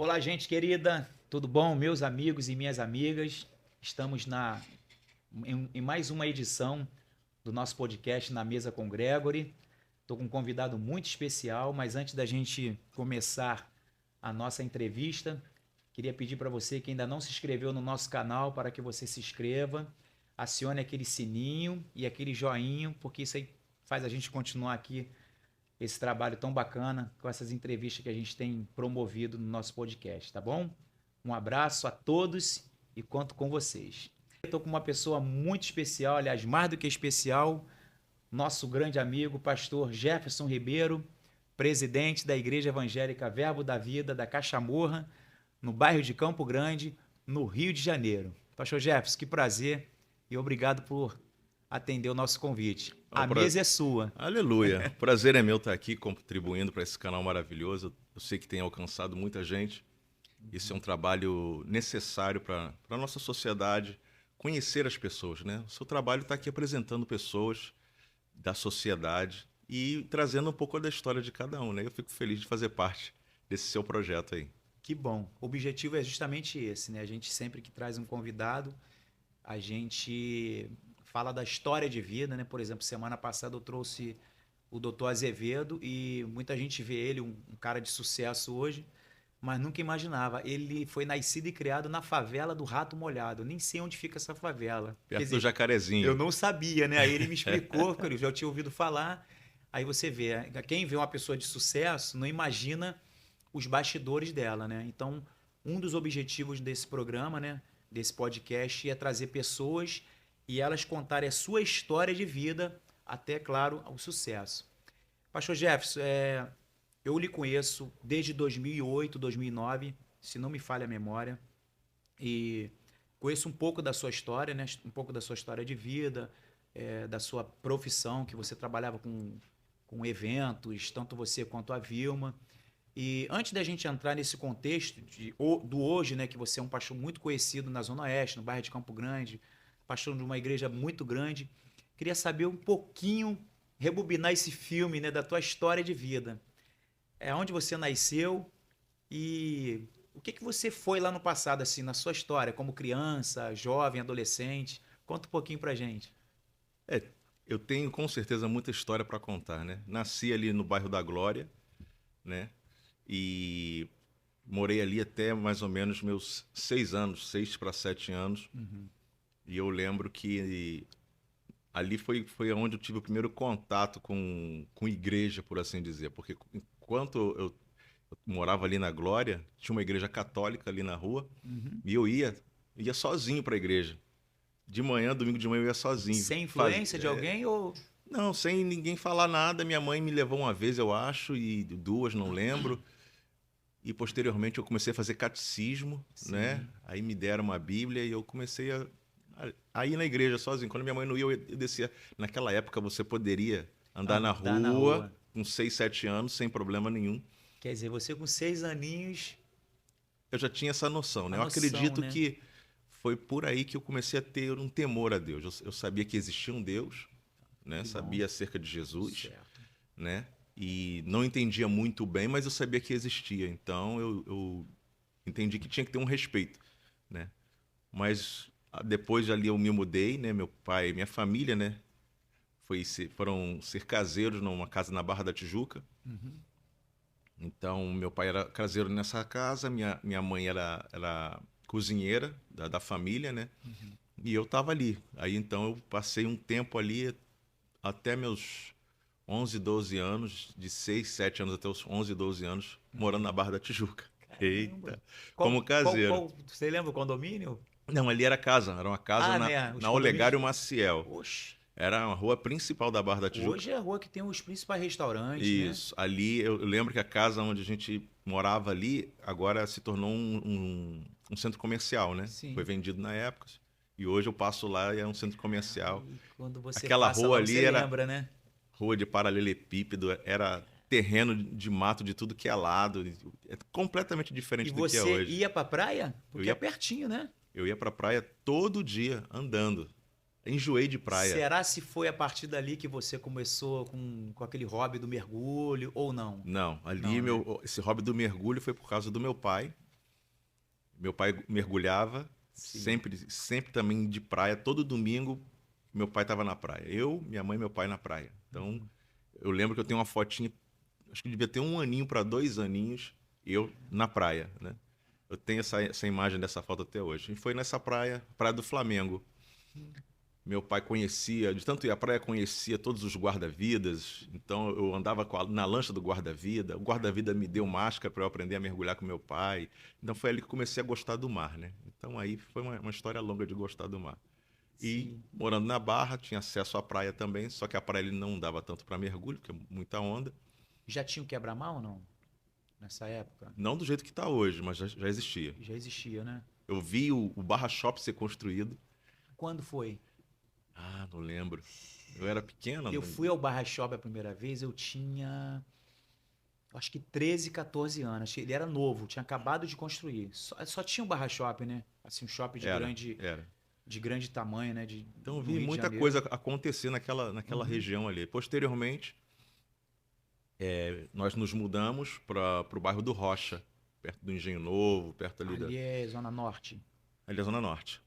Olá, gente querida, tudo bom? Meus amigos e minhas amigas, estamos em mais uma edição do nosso podcast Na Mesa com Gregory. Estou com um convidado muito especial, mas antes da gente começar a nossa entrevista, queria pedir para você que ainda não se inscreveu no nosso canal para que você se inscreva, acione aquele sininho e aquele joinho, porque isso aí faz a gente continuar aqui esse trabalho tão bacana com essas entrevistas que a gente tem promovido no nosso podcast, tá bom? Um abraço a todos e conto com vocês. Eu estou com uma pessoa muito especial, aliás, mais do que especial, nosso grande amigo, pastor Jefferson Ribeiro, presidente da Igreja Evangélica Verbo da Vida da Cachamorra, no bairro de Campo Grande, no Rio de Janeiro. Pastor Jefferson, que prazer e obrigado por atender o nosso convite. A mesa é sua. Aleluia. Prazer é meu estar aqui contribuindo para esse canal maravilhoso. Eu sei que tem alcançado muita gente. Esse é um trabalho necessário para a nossa sociedade, conhecer as pessoas, né? O seu trabalho está aqui apresentando pessoas da sociedade e trazendo um pouco da história de cada um, né? Eu fico feliz de fazer parte desse seu projeto aí. Que bom. O objetivo é justamente esse, né? A gente sempre que traz um convidado, a gente fala da história de vida, né? Por exemplo, semana passada eu trouxe o Dr. Azevedo e muita gente vê ele, um cara de sucesso hoje, mas nunca imaginava. Ele foi nascido e criado na favela do Rato Molhado. Eu nem sei onde fica essa favela. Quer Perto do dizer, Jacarezinho. eu não sabia, né? Aí ele me explicou, porque eu já tinha ouvido falar. Aí você vê, quem vê uma pessoa de sucesso não imagina os bastidores dela, né? Então, um dos objetivos desse programa, né, desse podcast, é trazer pessoas e elas contarem a sua história de vida até, claro, o sucesso. Pastor Jefferson, eu lhe conheço desde 2008, 2009, se não me falha a memória, e conheço um pouco da sua história, né, um pouco da sua história de vida, da sua profissão, que você trabalhava com eventos, tanto você quanto a Vilma. E antes da gente entrar nesse contexto do hoje, né, que você é um pastor muito conhecido na Zona Oeste, no bairro de Campo Grande, pastor de uma igreja muito grande, queria saber um pouquinho, rebobinar esse filme, né, da tua história de vida. Onde você nasceu e o que você foi lá no passado, assim, na sua história, como criança, jovem, adolescente. Conta um pouquinho pra gente. É, eu tenho com certeza muita história para contar, né? Nasci ali no bairro da Glória, né? E morei ali até mais ou menos meus 6 anos, 6 para 7 anos. E eu lembro que ali foi onde eu tive o primeiro contato com igreja, por assim dizer. Porque enquanto eu morava ali na Glória, tinha uma igreja católica ali na rua, e eu ia sozinho para a igreja. De manhã, domingo de manhã, eu ia sozinho. Sem influência de alguém ou... Não, sem ninguém falar nada. Minha mãe me levou uma vez, eu acho, e duas, não lembro. E posteriormente eu comecei a fazer catecismo, né? Aí me deram uma Bíblia e eu comecei a ir na igreja sozinho. Quando minha mãe não ia, eu descia. Naquela época você poderia andar na na rua rua? com 6, 7 anos, sem problema nenhum. Quer dizer, você com 6 aninhos, Eu já tinha essa noção, a né? Eu noção, acredito né? que foi por aí que eu comecei a ter um temor a Deus. Eu sabia que existia um Deus, né? Que bom. Sabia acerca de Jesus, Certo. né? E não entendia muito bem, mas eu sabia que existia. Então eu entendi que tinha que ter um respeito, né? Mas depois ali eu me mudei, né? Meu pai, minha família, né? Foram ser caseiros numa casa na Barra da Tijuca. Então meu pai era caseiro nessa casa, minha mãe era cozinheira da família, né? E eu tava ali. Aí então eu passei um tempo ali até meus 11, 12 anos, de 6, 7 anos até os 11, 12 anos, morando na Barra da Tijuca. Caramba. Eita, como caseiro. Você lembra o condomínio? Não, ali era casa, era uma casa Ah, né? Os na condomínios. Olegário Maciel. Oxe, Era a rua principal da Barra da Tijuca. hoje é a rua que tem os principais restaurantes, né? Isso, ali eu lembro que a casa onde a gente morava ali agora se tornou um centro comercial, né? Sim. Foi vendido na época. E hoje eu passo lá e é um centro comercial. E quando você Aquela passa rua lá, ali você era lembra, né? rua de paralelepípedo, era terreno de mato de tudo que é lado. É completamente E diferente do que é você hoje. ia pra praia? Porque é ia, pertinho, né? eu ia pra praia todo dia andando. Enjoei de praia. Será se foi a partir dali que você começou com aquele hobby do mergulho ou não? Não, ali Não, né? esse hobby do mergulho foi por causa do meu pai, Meu pai mergulhava, Sim. sempre também de praia. Todo domingo, meu pai estava na praia. Eu, minha mãe e meu pai na praia. Então, eu lembro que eu tenho uma fotinha, acho que devia ter 1 aninho para 2 aninhos, eu na praia, né? Eu tenho essa imagem dessa foto até hoje. E foi nessa praia, Praia do Flamengo. Meu pai conhecia, de tanto ir à praia, conhecia todos os guarda-vidas. Então eu andava na lancha do guarda-vida. O guarda-vida me deu máscara para eu aprender a mergulhar com meu pai. Então foi ali que eu comecei a gostar do mar, né? Então aí foi uma história longa de gostar do mar. E Sim. morando na Barra, tinha acesso à praia também, só que a praia ele não dava tanto para mergulho, porque é muita onda. Já tinha o quebra-mar ou não? Nessa época? Não do jeito que está hoje, mas já existia. Já existia, né? Eu vi o Barra Shop ser construído. Quando foi? Ah, não lembro. Eu era pequena. Eu fui ao Barra Shop a primeira vez, eu tinha, acho que 13, 14 anos. Ele era novo, tinha acabado de construir. Só tinha um Barra Shop, né? Assim, um shopping Era. de grande tamanho, né? Então eu No vi Rio de muita Janeiro. coisa acontecer naquela região ali. Posteriormente, nós nos mudamos para o bairro do Rocha, perto do Engenho Novo, perto Ali é Zona Norte. ali da Zona Norte.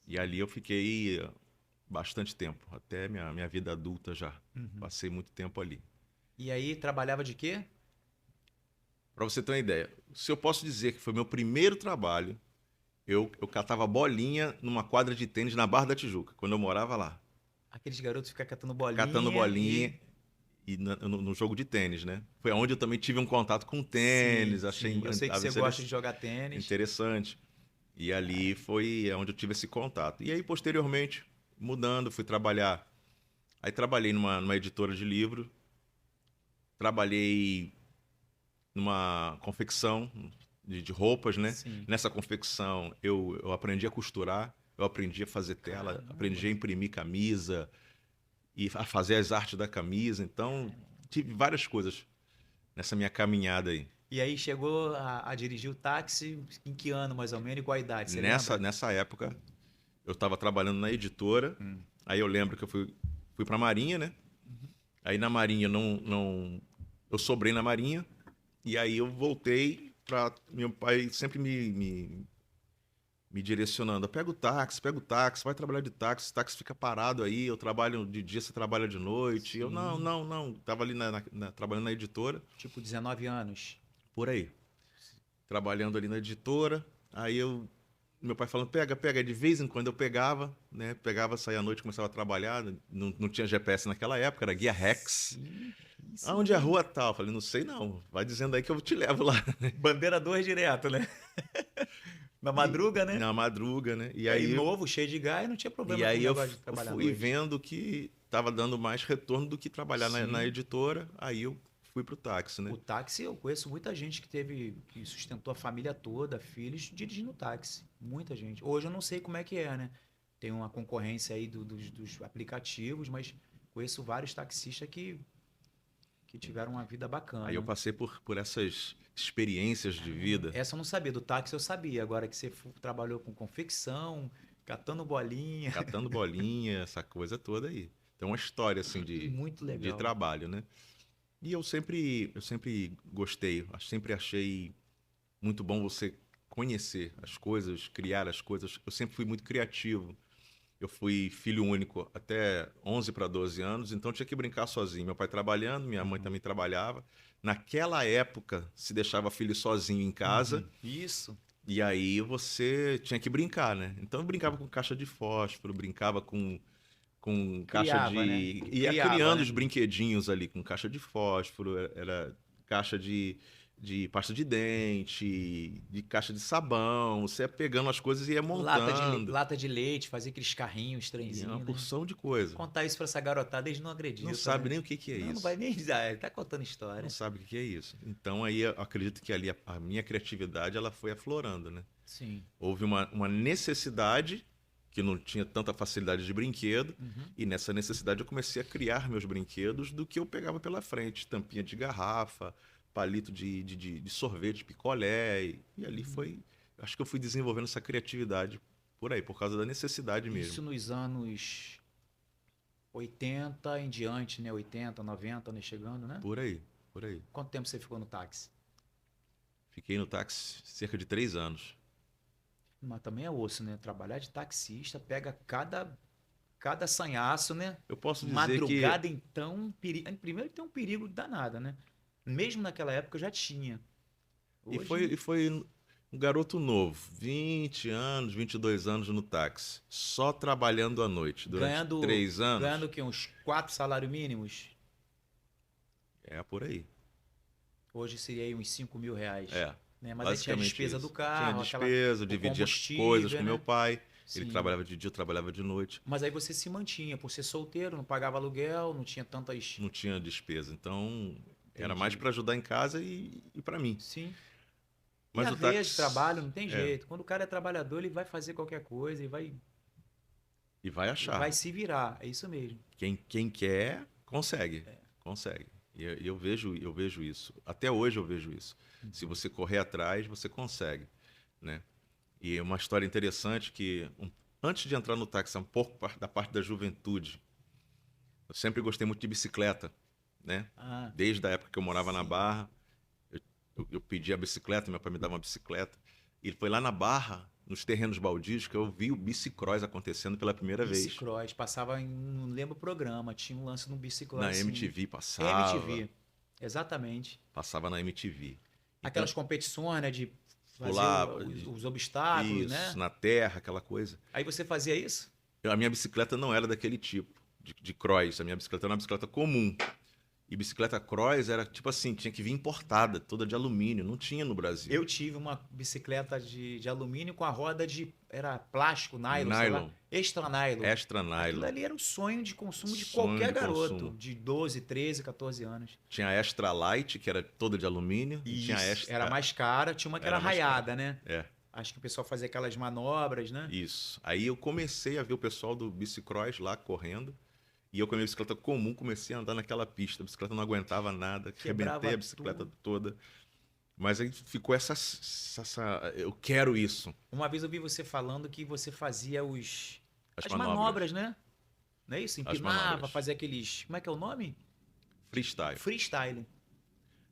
E ali eu fiquei bastante tempo, até minha vida adulta já. Passei muito tempo ali. E aí, trabalhava de quê? Para você ter uma ideia, se eu posso dizer que foi meu primeiro trabalho, eu catava bolinha numa quadra de tênis na Barra da Tijuca, quando eu morava lá. Aqueles garotos ficam catando Catando bolinha bolinha e no jogo de tênis, né? Foi onde eu também tive um contato com Sim, tênis, achei sim. Eu sei que você gosta de jogar tênis. interessante. E ali foi onde eu tive esse contato. E aí, posteriormente, mudando, fui trabalhar. Aí trabalhei numa editora de livro, trabalhei numa confecção de roupas, né? Sim. Nessa confecção eu aprendi a costurar, eu aprendi a fazer tela, Caramba. aprendi a imprimir camisa e a fazer as artes da camisa. Então, tive várias coisas nessa minha caminhada aí. E aí chegou a dirigir o táxi em que ano, mais ou menos, e qual a idade, você lembra? Nessa época, eu estava trabalhando na editora, aí eu lembro que eu fui para a Marinha, né? Aí na Marinha eu sobrei na Marinha e aí eu voltei para meu pai sempre me direcionando, pega o táxi, vai trabalhar de táxi, o táxi fica parado aí, eu trabalho de dia, você trabalha de noite. Eu Sim. não, tava ali trabalhando na editora, Tipo, 19 anos. por aí, trabalhando ali na editora. Aí meu pai falando, pega, de vez em quando eu pegava, né? Pegava, saía à noite, começava a trabalhar, não tinha GPS naquela época, era guia Rex. Sim, isso Aonde é a mesmo. rua tal? Eu falei, não sei não, vai dizendo aí que eu te levo lá. Bandeira 2 direto, né? Na madruga, né? Na madruga, né? E aí, novo, cheio de gás, não tinha E problema com o aí negócio de eu trabalhar à fui noite. vendo que estava dando mais retorno do que trabalhar na Sim. editora, aí eu fui pro táxi, né? O táxi, eu conheço muita gente que sustentou a família toda, filhos, dirigindo táxi. Muita gente. Hoje eu não sei como é que é, né? Tem uma concorrência aí dos aplicativos, mas conheço vários taxistas que tiveram uma vida Aí eu bacana. passei por essas experiências de vida. Essa eu não sabia, do táxi eu sabia. Agora que você trabalhou com confecção, catando bolinha, Catando bolinha, essa coisa toda aí. Então, uma história assim muito de legal. trabalho, né? E eu sempre gostei, sempre achei muito bom você conhecer as coisas, criar as coisas. Eu sempre fui muito criativo. Eu fui filho único até 11 para 12 anos, então tinha que brincar sozinho. Meu pai trabalhando, minha mãe também trabalhava. Naquela época, se deixava filho sozinho em casa, Isso. e aí você tinha que brincar, né? Então eu brincava com caixa de fósforo, brincava com caixa Criava, né? de. Ia Criava, criando né? os brinquedinhos ali com caixa de fósforo, era caixa de pasta de dente, de caixa de sabão. Você ia pegando as coisas e ia montando. Lata de leite, fazer aqueles carrinhos, E é uma trenzinho, né? porção de coisa. Contar isso pra essa garotada, eles não Não acreditam, sabe né? nem o que é Não, não isso. vai nem dizer, ele tá contando Não história. sabe o que é isso. Então aí eu acredito que ali a minha criatividade ela foi aflorando, né? Sim. Houve uma necessidade que não tinha tanta facilidade de brinquedo, e nessa necessidade eu comecei a criar meus brinquedos do que eu pegava pela frente, tampinha de garrafa, palito de sorvete, picolé, e ali foi, acho que eu fui desenvolvendo essa criatividade por aí, por causa da necessidade mesmo. Isso nos anos 80 em diante, né? 80, 90, né? Chegando, né? Por aí, por aí. Quanto tempo você ficou no táxi? Fiquei no táxi cerca de 3 anos. Mas também é osso, né? Trabalhar de taxista pega cada sanhaço, né? Eu posso dizer que Madrugada, então, primeiro que tem um perigo danado, né? Mesmo naquela época já tinha. Hoje, e foi um garoto novo, 20 anos, 22 anos no táxi, só trabalhando à noite durante ganhando, 3 anos. ganhando o quê? Uns 4 salários mínimos? É por aí. Hoje seria aí uns 5 mil reais. É, Né? Mas aí tinha a basicamente despesa do isso. Tinha carro, despesa, eu o dividia as coisas com combustível, meu né? pai. Ele Sim. trabalhava de dia, eu trabalhava de noite. Mas aí você se mantinha, por ser solteiro, não pagava aluguel, não tinha tantas. Não tinha despesa. Então, era mais Entendi. para ajudar em casa e para mim. Sim. E Mas a o veia de táxi. trabalho não tem É, jeito. Quando o cara é trabalhador, ele vai fazer qualquer coisa e vai e achar. vai se virar. É isso mesmo. Quem quer, consegue. Consegue. E eu vejo isso. Até hoje eu vejo isso. Se você correr atrás, você consegue, né? E uma história interessante que antes de entrar no táxi, um pouco da parte da juventude, eu sempre gostei muito de bicicleta, né? Ah, Desde a época que eu morava na sim. Barra, eu pedi a bicicleta, meu pai me dava uma bicicleta. E foi lá na Barra, nos terrenos baldios, que eu vi o bicicross acontecendo pela primeira vez. Bicicross. Passava em. Não lembro o programa. Tinha um lance no bicicross Na assim. MTV passava, MTV. Exatamente. passava na MTV. Então, Aquelas competições, né? De fazer pular, os obstáculos, isso, né? na terra, aquela coisa. Aí você fazia isso? A minha bicicleta não era daquele tipo, de cross. A minha bicicleta era uma bicicleta comum. E bicicleta cross era tipo assim, tinha que vir importada, toda de alumínio. Não tinha no Brasil. Eu tive uma bicicleta de alumínio com a roda de. Era plástico, nylon, sei lá. Nylon, Extra nylon. extra Aquilo nylon, ali era o sonho de consumo de sonho qualquer de garoto consumo. de 12, 13, 14 anos. Tinha a extra light, que era toda de alumínio, e tinha a Isso. Era extra. mais cara, tinha uma que era Era mais cara. raiada, né? É, Acho que o pessoal fazia aquelas manobras, né? isso. Aí eu comecei a ver o pessoal do bicicross lá correndo. E eu com a minha bicicleta comum comecei a andar naquela pista. A bicicleta não aguentava nada, arrebentei Quebrava a bicicleta tudo. toda. Mas aí ficou eu quero isso. Uma vez eu vi você falando que você fazia As as manobras, manobras, né? Não é isso? as Empinava, manobras. fazia aqueles. Como é que é o nome? Freestyle. Freestyle.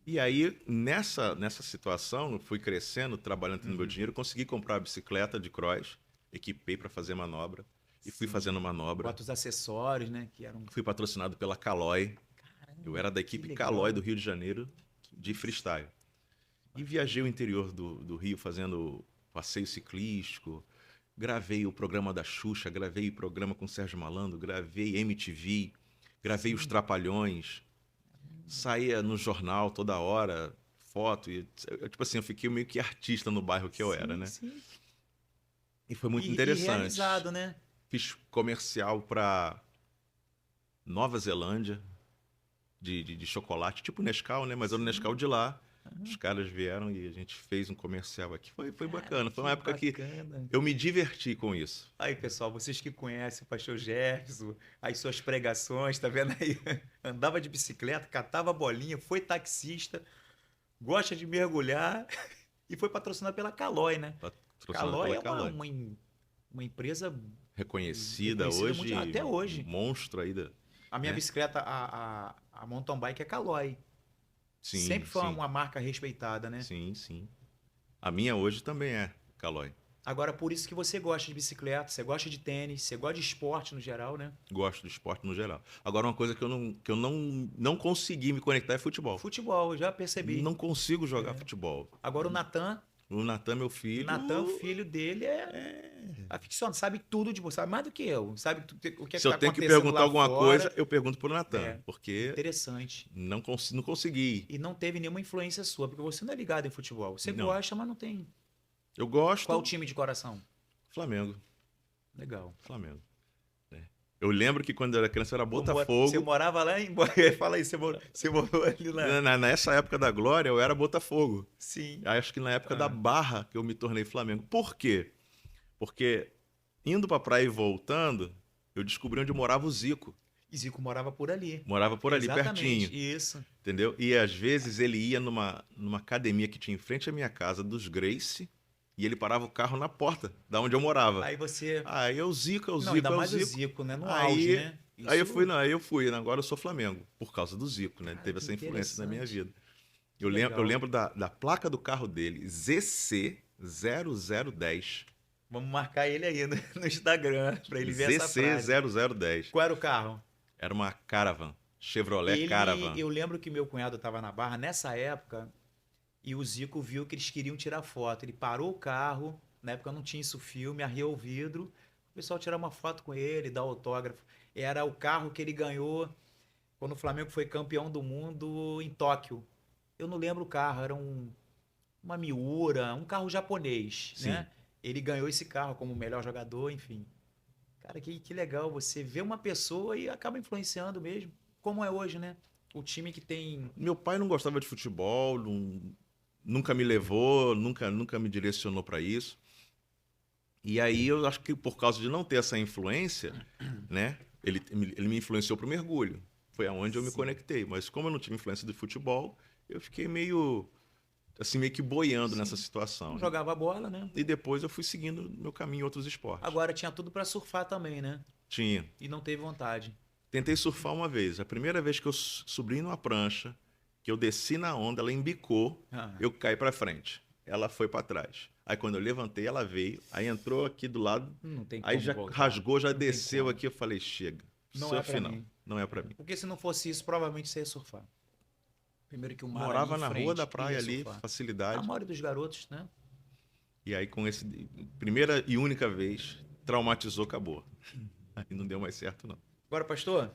E aí, nessa situação, eu fui crescendo, trabalhando, tendo meu Uhum. dinheiro, consegui comprar a bicicleta de cross, equipei para fazer manobra e fui Sim. fazendo manobra. Bota os acessórios, né? Que eram. Fui patrocinado pela Caloi. Eu era da Que equipe legal. Caloi do Rio de Janeiro de freestyle. E viajei o interior do Rio fazendo passeio ciclístico, gravei o programa da Xuxa, gravei o programa com o Sérgio Malandro, gravei MTV, gravei os Sim. Trapalhões, saía no jornal toda hora, foto, tipo assim, eu fiquei meio que artista no bairro que eu era, Sim, né? sim. E foi muito E interessante. realizado, né? Fiz comercial para Nova Zelândia de chocolate, tipo Nescau, né? Mas era o Nescau de lá. Os caras vieram e a gente fez um comercial aqui. Foi bacana. Foi uma época que bacana. eu me diverti com isso. Aí, pessoal, vocês que conhecem o Pastor Jefferson, as suas pregações, tá vendo aí? Andava de bicicleta, catava bolinha, foi taxista, gosta de mergulhar e foi patrocinado pela Caloi, né? Patrocinado Caloi pela é Caloi. uma empresa Reconhecida reconhecida hoje, mundial, até hoje. monstro aí da, A minha né? bicicleta, a mountain bike é Caloi. Sim, Sempre foi sim, uma marca respeitada, né? sim, sim. A minha hoje também é Caloi. Agora, por isso que você gosta de bicicleta, você gosta de tênis, você gosta de esporte no geral, né? Gosto do esporte no geral. Agora, uma coisa que eu não consegui me conectar é futebol. Futebol, eu já percebi. Não consigo jogar futebol. Agora o Natan, O Natan, meu filho. o filho dele é aficionado, sabe tudo de você, sabe mais do que eu, sabe o que é Se que eu tá tenho que acontecendo perguntar lá alguma fora. coisa, eu pergunto pro Natan. É. Porque Interessante. não consegui. E não teve nenhuma influência sua, porque você não é ligado em futebol. Você Não. gosta, mas não tem. Eu gosto. Qual o time de coração? Flamengo. Legal. Flamengo. né? Eu lembro que quando eu era criança era Você Botafogo. morava lá em. Fala aí, você morou ali lá. Nessa época da Glória, eu era Botafogo. Sim. Acho que na época da Ah. Barra que eu me tornei Flamengo. Por quê? Porque indo pra praia e voltando, eu descobri onde morava o Zico. E Zico morava por ali. Morava por ali, Exatamente, pertinho. Isso. Entendeu? E às vezes ele ia numa academia que tinha em frente à minha casa, dos Grace, e ele parava o carro na porta, da onde eu morava. Aí você. Aí é o Zico, é o Não, Zico, ainda é o mais o Zico. Zico, né? No Aí- auge, né? Aí eu Isso- fui, não, aí eu fui, agora eu sou Flamengo, por causa do Zico, né? Ele Cara, teve que essa influência na minha interessante. vida. Que Eu legal. lembro da placa do carro dele, ZC0010. Vamos marcar ele aí no Instagram pra ele ver essa frase. ZC0010. Qual era o carro? Era uma Caravan. Chevrolet Caravan. Eu lembro que meu cunhado estava na Barra nessa época e o Zico viu que eles queriam tirar foto. Ele parou o carro, na época não tinha isso filme, arriou o vidro, o pessoal tirar uma foto com ele, dar autógrafo. Era o carro que ele ganhou quando o Flamengo foi campeão do mundo em Tóquio. Eu não lembro o carro, era uma Miura, um carro japonês, Sim. né? Ele ganhou esse carro como o melhor jogador, enfim. Cara, que legal você vê uma pessoa e acaba influenciando mesmo, como é hoje, né? O time que tem... Meu pai não gostava de futebol, nunca me levou, nunca me direcionou para isso. E aí eu acho que por causa de não ter essa influência, né? Ele me influenciou para o mergulho. Foi aonde eu me conectei. Mas como eu não tive influência de futebol, eu fiquei meio que boiando nessa situação. Não Né? jogava bola, né? E depois eu fui seguindo meu caminho em outros esportes. Agora tinha tudo pra surfar também, né? Tinha. E não teve vontade. Tentei surfar uma vez. A primeira vez que eu subi numa prancha, que eu desci na onda, ela embicou, eu caí para frente. Ela foi para trás. Aí quando eu levantei, ela veio, aí entrou aqui do lado, Não tem como aí já voltar. rasgou, já Não tem desceu como. aqui, eu falei, chega. Não Surf é pra não. mim. Não é para mim. Porque se não fosse isso, provavelmente você ia surfar. Primeiro que o mar Morava ali em na frente, rua da praia ia ali, surfar. A facilidade. maioria dos garotos, né? E aí com esse primeira e única vez, traumatizou, acabou. Aí não deu mais certo não. Agora, pastor,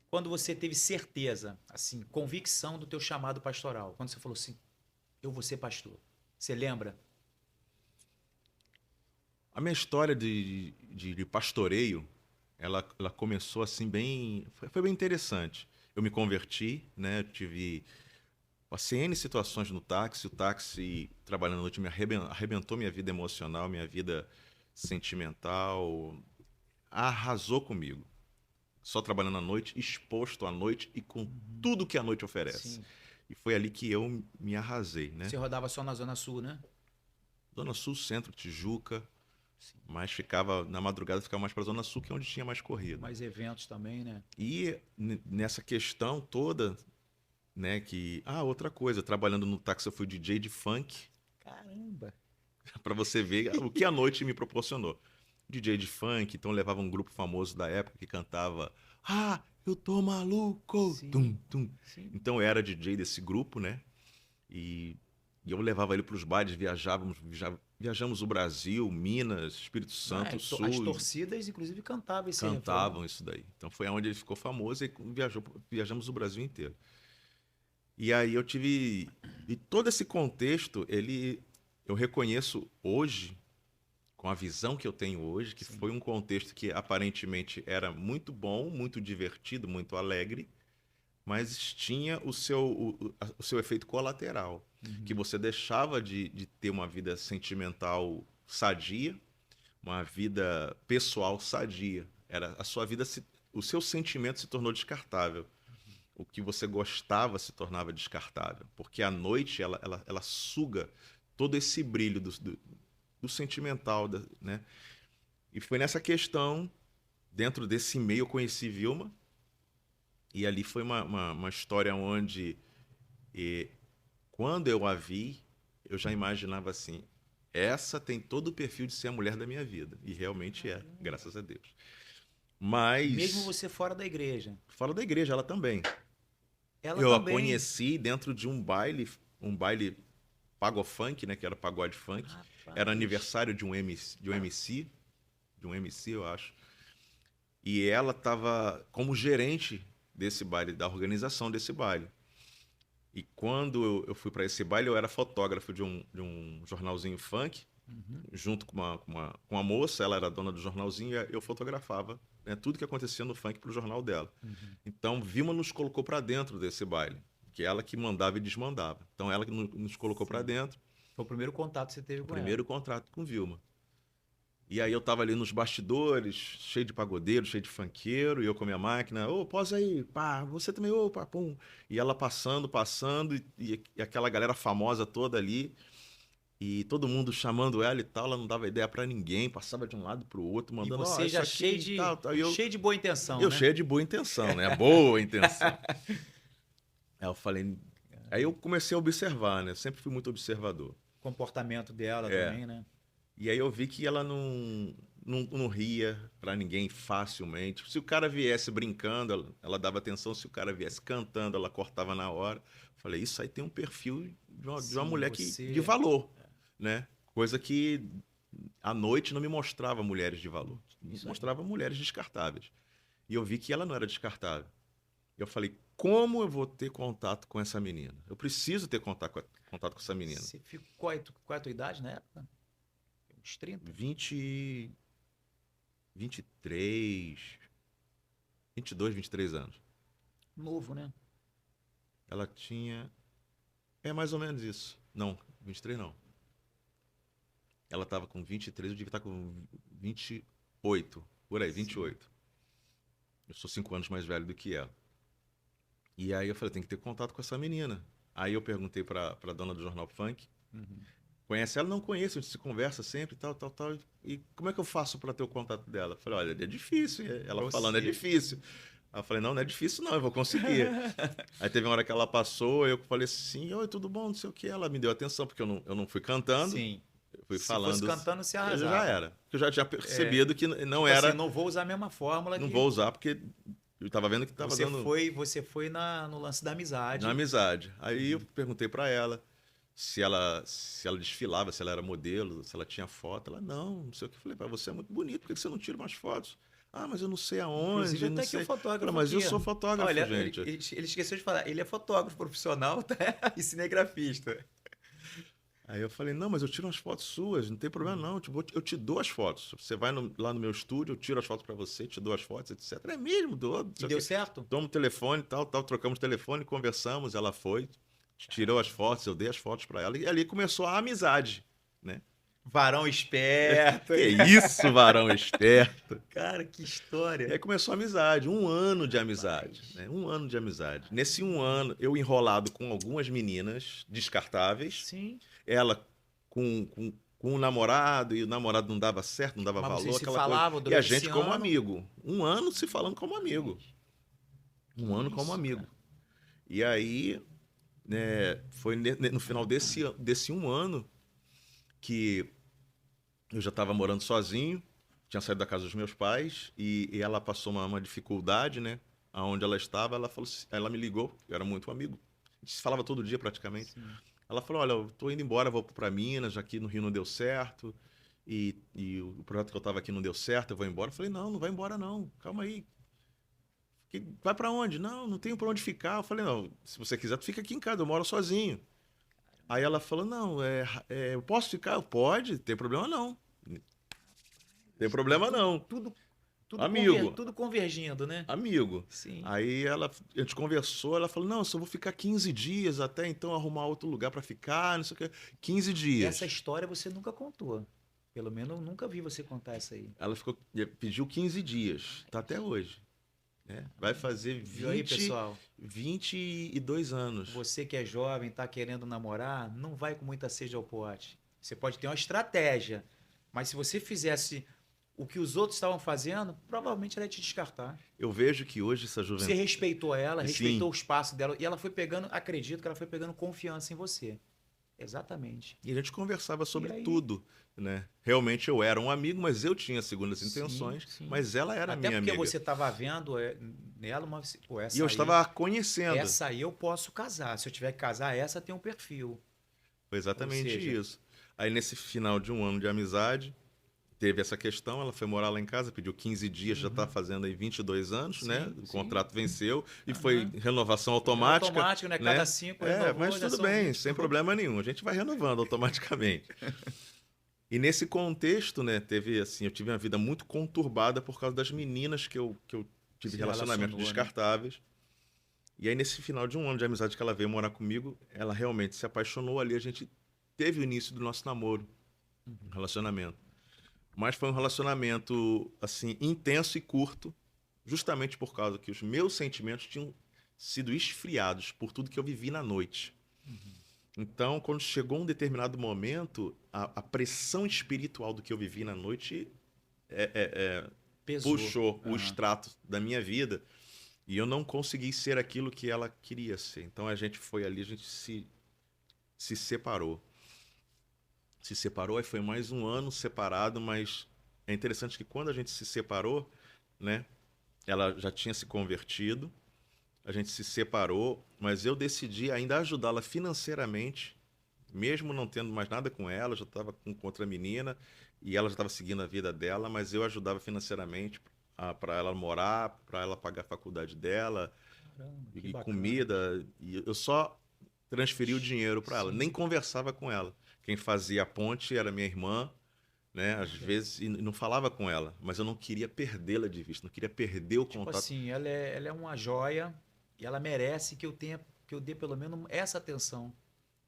quando você teve certeza, assim, convicção do teu chamado pastoral, quando você falou assim, eu vou ser pastor, você lembra? A minha história de pastoreio, ela começou assim bem... Foi bem interessante. Eu me converti, né? Passei N situações no táxi. O táxi, trabalhando à noite, me arrebentou minha vida emocional, minha vida sentimental. Arrasou comigo. Só trabalhando à noite, exposto à noite e com tudo que a noite oferece. Sim. E foi ali que eu me arrasei, né? Você rodava só na Zona Sul, né? Zona Sul, Centro, Tijuca, Sim. mas na madrugada ficava mais para Zona Sul, que é onde tinha mais corrida. Mais eventos também, né? E nessa questão toda, né, outra coisa, trabalhando no táxi eu fui DJ de funk, Caramba! para você ver o que a noite me proporcionou. DJ de funk, então eu levava um grupo famoso da época que cantava eu tô maluco, Sim. tum, tum. Sim. Então eu era DJ desse grupo, né, e eu levava ele para os bares, viajamos o Brasil, Minas, Espírito Santo, Sul. As torcidas, inclusive, cantavam esse Cantavam refrão. isso daí. Então foi onde ele ficou famoso e viajamos o Brasil inteiro. E aí eu tive... E todo esse contexto, eu reconheço hoje, com a visão que eu tenho hoje, que foi um contexto que aparentemente era muito bom, muito divertido, muito alegre, mas tinha o seu efeito colateral, que você deixava de ter uma vida sentimental sadia, uma vida pessoal sadia. A sua vida, o seu sentimento se tornou descartável. O que você gostava se tornava descartável, porque a noite ela suga todo esse brilho do sentimental, né? E foi nessa questão, dentro desse meio, eu conheci Vilma. E ali foi uma história onde, quando eu a vi, eu já imaginava assim, essa tem todo o perfil de ser a mulher da minha vida. E realmente é, graças a Deus. Mas... Mesmo você fora da igreja. Fora da igreja, ela também. Ela eu também... a conheci dentro de um baile pagofunk, né, que era pagode funk. Rapaz. Era aniversário de um MC, eu acho. E ela estava como gerente desse baile, da organização desse baile. E quando eu fui para esse baile, eu era fotógrafo de um jornalzinho funk, junto com uma moça, ela era dona do jornalzinho, e eu fotografava, né, tudo que acontecia no funk para o jornal dela. Então, Vilma nos colocou para dentro desse baile, que ela que mandava e desmandava. Então, ela que nos colocou para dentro. Foi o primeiro contato que você teve com ela. Primeiro contrato com Vilma. E aí eu tava ali nos bastidores, cheio de pagodeiro, cheio de funkeiro, e eu com a minha máquina, posa aí, pá, você também, pá, pum. E ela passando, e aquela galera famosa toda ali, e todo mundo chamando ela e tal, ela não dava ideia pra ninguém, passava de um lado pro outro, mandando... E você já cheio de, cheio de boa intenção, eu né? cheio de boa intenção, né? Boa intenção. Aí eu falei... Aí eu comecei a observar, né? Eu sempre fui muito observador. O comportamento dela também, né? E aí eu vi que ela não ria pra ninguém facilmente. Se o cara viesse brincando, ela dava atenção. Se o cara viesse cantando, ela cortava na hora. Falei, isso aí tem um perfil de uma Sim, mulher de você. valor, né? Coisa que à noite não me mostrava mulheres de valor. Me Isso aí. mostrava mulheres descartáveis. E eu vi que ela não era descartável. Eu falei, como eu vou ter contato com essa menina? Eu preciso ter contato com essa menina. Você ficou, qual é a tua idade na época? Uns 30? 20, 23, 22, 23 anos. Novo, né? Ela tinha. É mais ou menos isso. Não, 23 não. Ela estava com 23, eu devia estar com 28. Por aí, Sim. 28. Eu sou 5 anos mais velho do que ela. E aí eu falei, tem que ter contato com essa menina. Aí eu perguntei pra dona do Jornal Funk. Uhum. Conhece ela? Não conheço, a gente se conversa sempre, tal, tal, tal. E como é que eu faço para ter o contato dela? Eu falei, olha, é difícil. E ela falando, é Você. difícil. Aí eu falei, não, não é difícil não, eu vou conseguir. Aí teve uma hora que ela passou, eu falei assim, oi, tudo bom, não sei o que. Ela me deu atenção, porque eu não fui cantando, Sim. eu fui Se fosse falando. cantando, você Eu já arrasava. era. Eu já tinha É, percebido que não tipo assim, era, não vou usar a mesma fórmula não que vou usar, porque eu tava vendo que tava dando você foi no lance da na amizade. amizade. Aí eu perguntei pra ela se ela desfilava, se ela era modelo, se ela tinha foto. Ela, não sei o que. Eu falei, pra você é muito bonito, por que você não tira umas fotos? Ah, mas eu não sei Inclusive, aonde, não até aqui o sei. Eu falei, fotógrafo mas eu aqui. sou fotógrafo, Olha, gente. ele esqueceu de falar. Ele é fotógrafo profissional, tá? E cinegrafista. Aí eu falei, não, mas eu tiro umas fotos suas, não tem problema não. Tipo, eu te dou as fotos. Você vai lá no meu estúdio, eu tiro as fotos pra você, te dou as fotos, etc. É mesmo, dou. Não E sei o deu quê. certo? Toma o telefone, tal, tal, trocamos telefone, conversamos, ela foi, tirou as fotos, eu dei as fotos pra ela, e ali começou a amizade, né? Varão esperto, Que hein? isso, varão esperto. Cara, que E história. aí começou a amizade, um ano de amizade, Rapaz. né? Um ano de amizade. Nesse um ano, eu enrolado com algumas meninas descartáveis, Sim. ela com um namorado, e o namorado não dava certo, não dava Mas vocês valor, se aquela coisa. falavam E a durante esse gente como ano? amigo. Um ano se falando como amigo. Rapaz, que Um ano como isso, amigo. cara. E aí, né, foi no final desse um ano que eu já estava morando sozinho, tinha saído da casa dos meus pais e ela passou uma dificuldade, né? Aonde ela estava, ela falou, ela me ligou, eu era muito amigo, a gente se falava todo dia praticamente. Sim. Ela falou, olha, eu tô indo embora, vou para Minas, aqui no Rio não deu certo e o projeto que eu estava aqui não deu certo, eu vou embora. Eu falei, não, não vai embora não, calma aí. Vai para onde? Não, não tenho para onde ficar. Eu falei, não, se você quiser, tu fica aqui em casa, eu moro sozinho. Aí ela falou, não, eu posso ficar? Eu, pode, tem problema não. Tem problema Tudo, não. tudo, Amigo, tudo convergindo, né? amigo. Sim. Aí a gente conversou, ela falou, não, eu só vou ficar 15 dias até então arrumar outro lugar para ficar, não sei o que. 15 Essa dias. história você nunca contou. Pelo menos eu nunca vi você contar essa aí. Ela pediu 15 dias, tá até hoje, né? Vai fazer Viu aí, pessoal? 22 anos. Você que é jovem, tá querendo namorar, não vai com muita sede ao pote. Você pode ter uma estratégia, mas se você fizesse o que os outros estavam fazendo, provavelmente ela ia te descartar. Eu vejo que hoje essa Você juventude. respeitou ela, Sim, respeitou o espaço dela, e ela foi pegando, acredito que ela foi pegando confiança em você. Exatamente. e a gente conversava E sobre aí, tudo, né? Realmente eu era um amigo, mas eu tinha segundas sim, intenções, sim. mas ela era Até minha porque amiga. você estava vendo nela uma, pô, E eu estava a conhecendo. essa aí eu posso casar. Se eu tiver que casar, essa tem um perfil. Foi Ou exatamente seja, isso. Aí nesse final de um ano de amizade, teve essa questão, ela foi morar lá em casa, pediu 15 dias, já está uhum, fazendo aí 22 anos, né? sim, O sim. contrato venceu e foi Aham. renovação É automática, automático, né? Cada né? 5 É, renovou, mas já tudo são bem, 20. sem problema nenhum. A gente vai renovando automaticamente. E nesse contexto, né, teve assim, eu tive uma vida muito conturbada por causa das meninas que eu tive Se relacionamentos relacionou, né? descartáveis. E aí nesse final de um ano de amizade que ela veio morar comigo, ela realmente se apaixonou ali, a gente teve o início do nosso namoro, um relacionamento. Mas foi um relacionamento assim intenso e curto, justamente por causa que os meus sentimentos tinham sido esfriados por tudo que eu vivi na noite. Então, quando chegou um determinado momento, a pressão espiritual do que eu vivi na noite Pesou. puxou o Aham. extrato da minha vida e eu não consegui ser aquilo que ela queria ser. Então a gente foi ali, a gente se separou. se separou, aí foi mais um ano separado, mas é interessante que quando a gente se separou, né, ela já tinha se convertido, a gente se separou, mas eu decidi ainda ajudá-la financeiramente, mesmo não tendo mais nada com ela, eu já estava com outra menina e ela já estava seguindo a vida dela, mas eu ajudava financeiramente para ela morar, para ela pagar a faculdade dela Caramba, que e bacana. comida, e eu só transferi o dinheiro para ela, nem Sim. conversava com ela. Quem fazia a ponte era minha irmã, né? Às Olha. vezes e não falava com ela, mas eu não queria perdê-la de vista, não queria perder o Tipo contato. assim, ela é uma joia e ela merece que eu dê pelo menos essa atenção.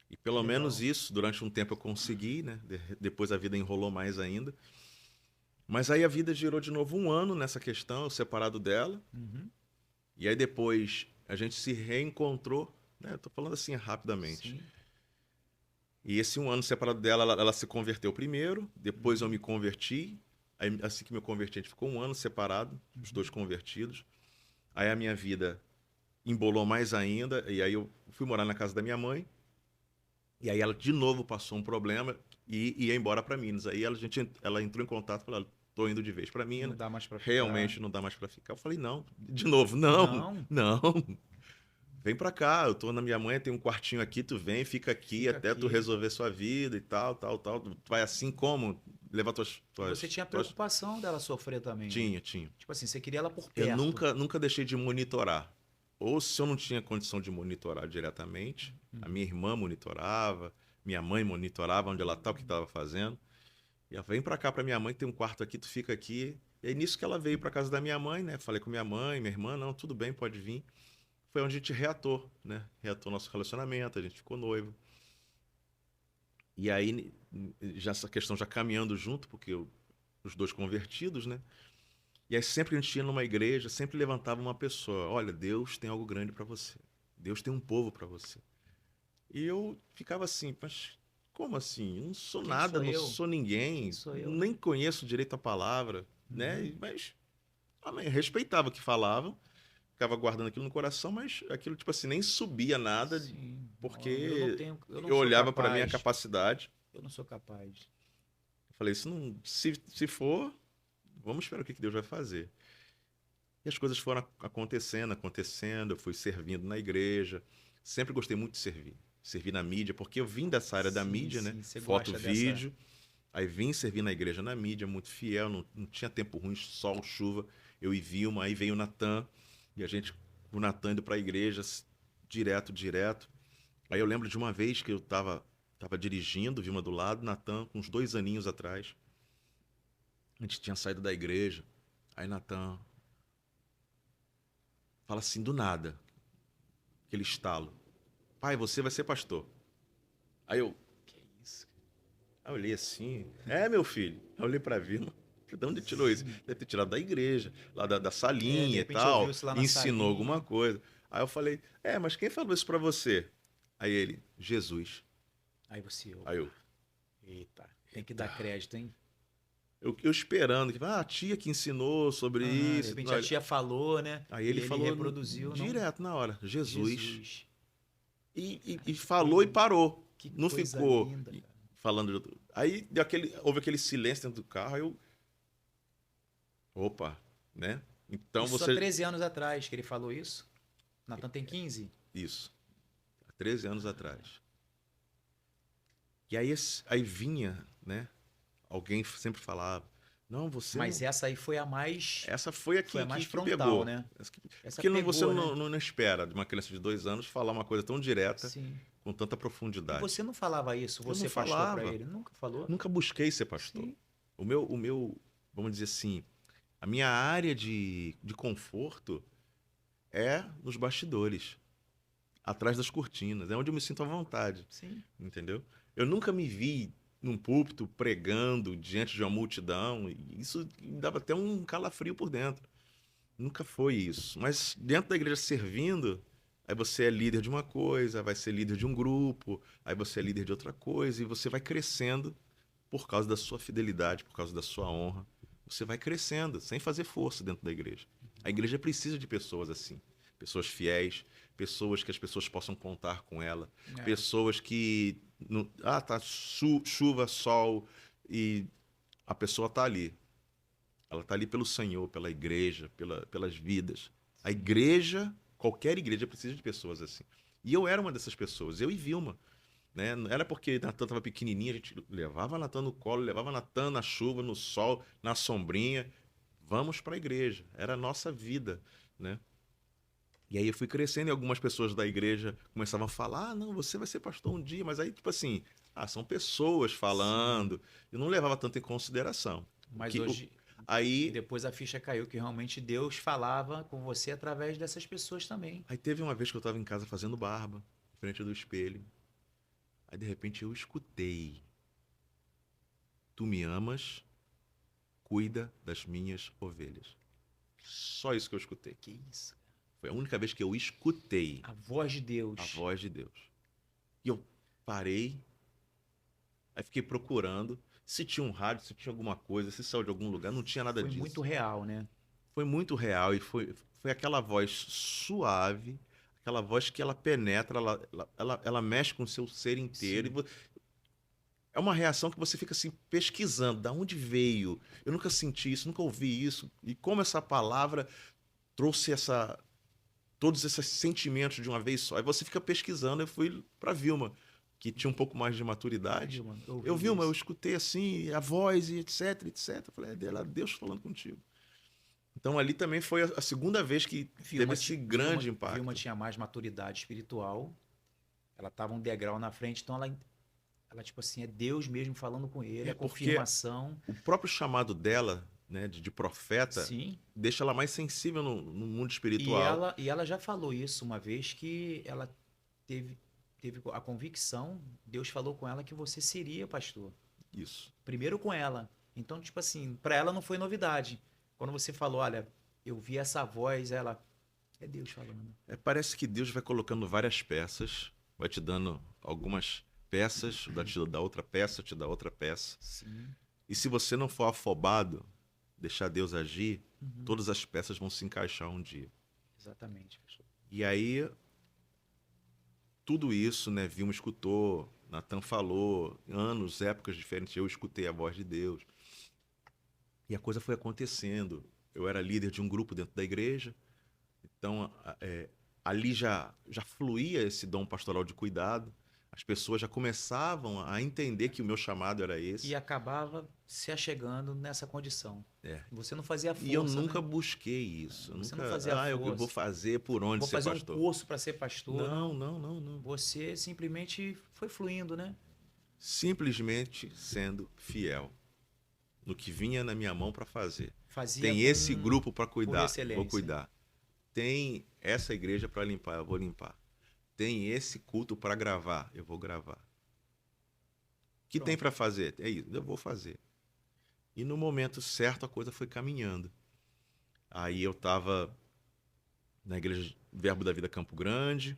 E Que pelo menos legal. isso, durante um tempo eu consegui, né? Depois a vida enrolou mais ainda. Mas aí a vida girou de novo um ano nessa questão, eu separado dela. Uhum. E aí depois a gente se reencontrou, né? Eu tô falando assim rapidamente. Sim. E esse um ano separado dela, ela se converteu primeiro, depois eu Uhum. me converti. Aí, assim que me converti, a gente ficou um ano separado, os Uhum. dois convertidos. Aí a minha vida embolou mais ainda, e aí eu fui morar na casa da minha mãe. E aí ela de novo passou um problema e ia embora para Minas. Aí ela entrou em contato e falou: "Olha, tô indo de vez para Não Minas, dá mais pra ficar. realmente não dá mais para ficar." Eu falei: "Não, de novo, não, Não, não. Vem para cá, eu tô na minha mãe, tem um quartinho aqui, tu vem, fica aqui fica até tu aqui. resolver sua vida e tal, tal, tal. Tu vai assim como levar E você tinha tuas... preocupação dela sofrer também, né? Tinha, tinha. Tipo assim, você queria ela por Eu perto. nunca deixei de monitorar. Ou se eu não tinha condição de monitorar diretamente, a Uhum. minha irmã monitorava, minha mãe monitorava onde ela estava, o que estava fazendo. E ela vem pra cá pra minha mãe, tem um quarto aqui, tu fica aqui. E aí nisso que ela veio pra casa da minha mãe, né? Falei com minha irmã, não, tudo bem, pode vir. Foi onde a gente reatou, né? Reatou nosso relacionamento, a gente ficou noivo. E aí, já essa questão já caminhando junto, porque os dois convertidos, né? E aí sempre que a gente ia numa igreja, sempre levantava uma pessoa, olha, Deus tem algo grande pra você. Deus tem um povo pra você. E eu ficava assim, mas como assim? Eu não sou Quem nada, sou não eu? sou Quem ninguém, sou eu, né? nem conheço direito a palavra, Uhum. né? Mas amém, respeitava o que falavam, ficava guardando aquilo no coração, mas aquilo, tipo assim, nem subia nada, Sim. Ó, porque eu não eu sou olhava para minha capaz. capacidade. Eu não sou capaz. Eu falei, isso não, se for, vamos esperar o que Deus vai fazer. E as coisas foram acontecendo, acontecendo, eu fui servindo na igreja, sempre gostei muito de servir. Servir na mídia, porque eu vim dessa área da Sim, mídia, né? sim, você Foto, gosta dessa. vídeo. Aí vim servir na igreja na mídia, muito fiel, não tinha tempo ruim, sol, chuva. Eu e Vilma, aí veio o Natan, e a gente, o Natan indo para a igreja, direto, direto. Aí eu lembro de uma vez que eu tava dirigindo, Vilma do lado, Natan, com uns 2 aninhos atrás. A gente tinha saído da igreja. Aí Natan fala assim, do nada, aquele estalo. Pai, você vai ser pastor. Aí eu, Que isso? aí eu olhei assim, é meu filho. Aí eu olhei pra Vilma, de onde tirou isso? Sim. Deve ter tirado da igreja, lá da É, de salinha e repente ouviu tal, isso lá na ensinou alguma salinha. coisa. Aí eu falei, mas quem falou isso pra você? Aí ele, Jesus. Aí você, Aí opa, eu, eita, tem que dar eita. crédito, hein? Eu esperando, que a tia que ensinou sobre Aham, de isso. repente a tia falou, né? Aí E ele ele falou reproduziu, não? direto na hora, Jesus. Jesus. E Cara, falou e parou. que Não coisa ficou linda, cara. falando. Aí houve aquele silêncio dentro do carro. Aí eu, opa, né? Então Isso há você. 13 anos atrás que ele falou isso. Natan tem 15. Isso, há 13 anos atrás. E aí, aí vinha, né? Alguém sempre falava: não, você Mas não. essa aí foi a mais. Essa foi a Foi a mais que frontal, pegou. né? Essa Porque você pegou, né? não espera de uma criança de 2 anos falar uma coisa tão direta, Sim. com tanta E profundidade. você não falava isso, Eu não você pastor pra falava, ele? Nunca falou? nunca busquei ser pastor. Sim. Vamos dizer assim, a minha área de conforto é nos bastidores, atrás das cortinas, é onde eu me sinto à vontade, Sim. entendeu? Eu nunca me vi num púlpito pregando diante de uma multidão, e isso me dava até um calafrio por dentro. Nunca foi isso. Mas dentro da igreja servindo, aí você é líder de uma coisa, vai ser líder de um grupo, aí você é líder de outra coisa, e você vai crescendo por causa da sua fidelidade, por causa da sua honra. Você vai crescendo, sem fazer força dentro da igreja. A igreja precisa de pessoas assim. Pessoas fiéis, pessoas que as pessoas possam contar com ela, É. pessoas que Tá chuva, sol, e a pessoa tá ali. Ela tá ali pelo Senhor, pela igreja, pelas vidas. A igreja, qualquer igreja precisa de pessoas assim. E eu era uma dessas pessoas, eu e Vilma. Né? Não era porque Natan estava pequenininha, a gente levava Natan no colo, levava Natan na chuva, no sol, na sombrinha. Vamos para a igreja. Era a nossa vida, né? E aí eu fui crescendo e algumas pessoas da igreja começavam a falar: não, você vai ser pastor um dia. Mas aí, tipo assim, são pessoas Sim. falando. Eu não levava tanto em consideração. O Mas que, o- hoje, aí, depois a ficha caiu que realmente Deus falava com você através dessas pessoas também. aí teve uma vez que eu estava em casa fazendo barba, em frente do espelho. Aí de repente eu escutei: tu me amas, cuida das minhas ovelhas. Só isso que eu escutei. Que isso? Foi a única vez que eu escutei A voz de a Deus. voz de Deus. E eu parei, aí fiquei procurando se tinha um rádio, se tinha alguma coisa, se saiu de algum lugar. Não tinha nada Foi muito disso. real, né? Foi muito real e foi aquela voz suave, aquela voz que ela penetra, ela mexe com o seu ser inteiro. Sim. É uma reação que você fica assim pesquisando, da onde veio? Eu nunca senti isso, nunca ouvi isso. E como essa palavra trouxe todos esses sentimentos de uma vez só. Aí você fica pesquisando, eu fui para Vilma, que tinha um pouco mais de maturidade. Viu, mano? Eu Eu, ouvi Vilma, eu isso. escutei assim, a voz e etc, etc. Eu falei, é Deus falando contigo. Então ali também foi a segunda vez que teve esse grande Vilma impacto. tinha mais maturidade espiritual. Ela estava um degrau na frente, então ela tipo assim, é Deus mesmo falando com ele, É a porque confirmação. o próprio chamado dela, né, de profeta, Sim. deixa ela mais sensível no mundo E espiritual. ela já falou isso uma vez que ela teve, teve a convicção, Deus falou com ela que você seria pastor. Isso. Primeiro com ela. Então, tipo assim, para ela não foi novidade. Quando você falou, olha, eu vi essa voz, ela é Deus falando. Parece que Deus vai colocando várias peças, vai te dando algumas peças, te dá outra peça, te dá outra peça. Sim. E se você não for afobado, deixar Deus agir, Uhum. todas as peças vão se encaixar um dia. Exatamente, pastor. E aí, tudo isso, né? Vilma escutou, Natan falou, anos, épocas diferentes, eu escutei a voz de Deus. E a coisa foi acontecendo. Eu era líder de um grupo dentro da igreja, então ali já fluía esse dom pastoral de cuidado. As pessoas já começavam a entender que o meu chamado era E esse. acabava se achegando nessa condição. É. Você não fazia E eu força, nunca né? busquei isso. Eu Você não nunca, fazia eu vou força. fazer por onde Vou ser fazer um pastor. curso para ser pastor, Não, não. não, não, não. Você simplesmente foi fluindo, né? Simplesmente sendo fiel no que vinha na minha mão para fazer. Fazia Tem esse com grupo para por cuidar, vou excelência. cuidar. Tem essa igreja para limpar, eu vou limpar. Tem esse culto para gravar, eu vou gravar. O que tem Pronto. para fazer? É isso, eu vou fazer. E no momento certo a coisa foi caminhando. Aí eu estava na igreja Verbo da Vida Campo Grande,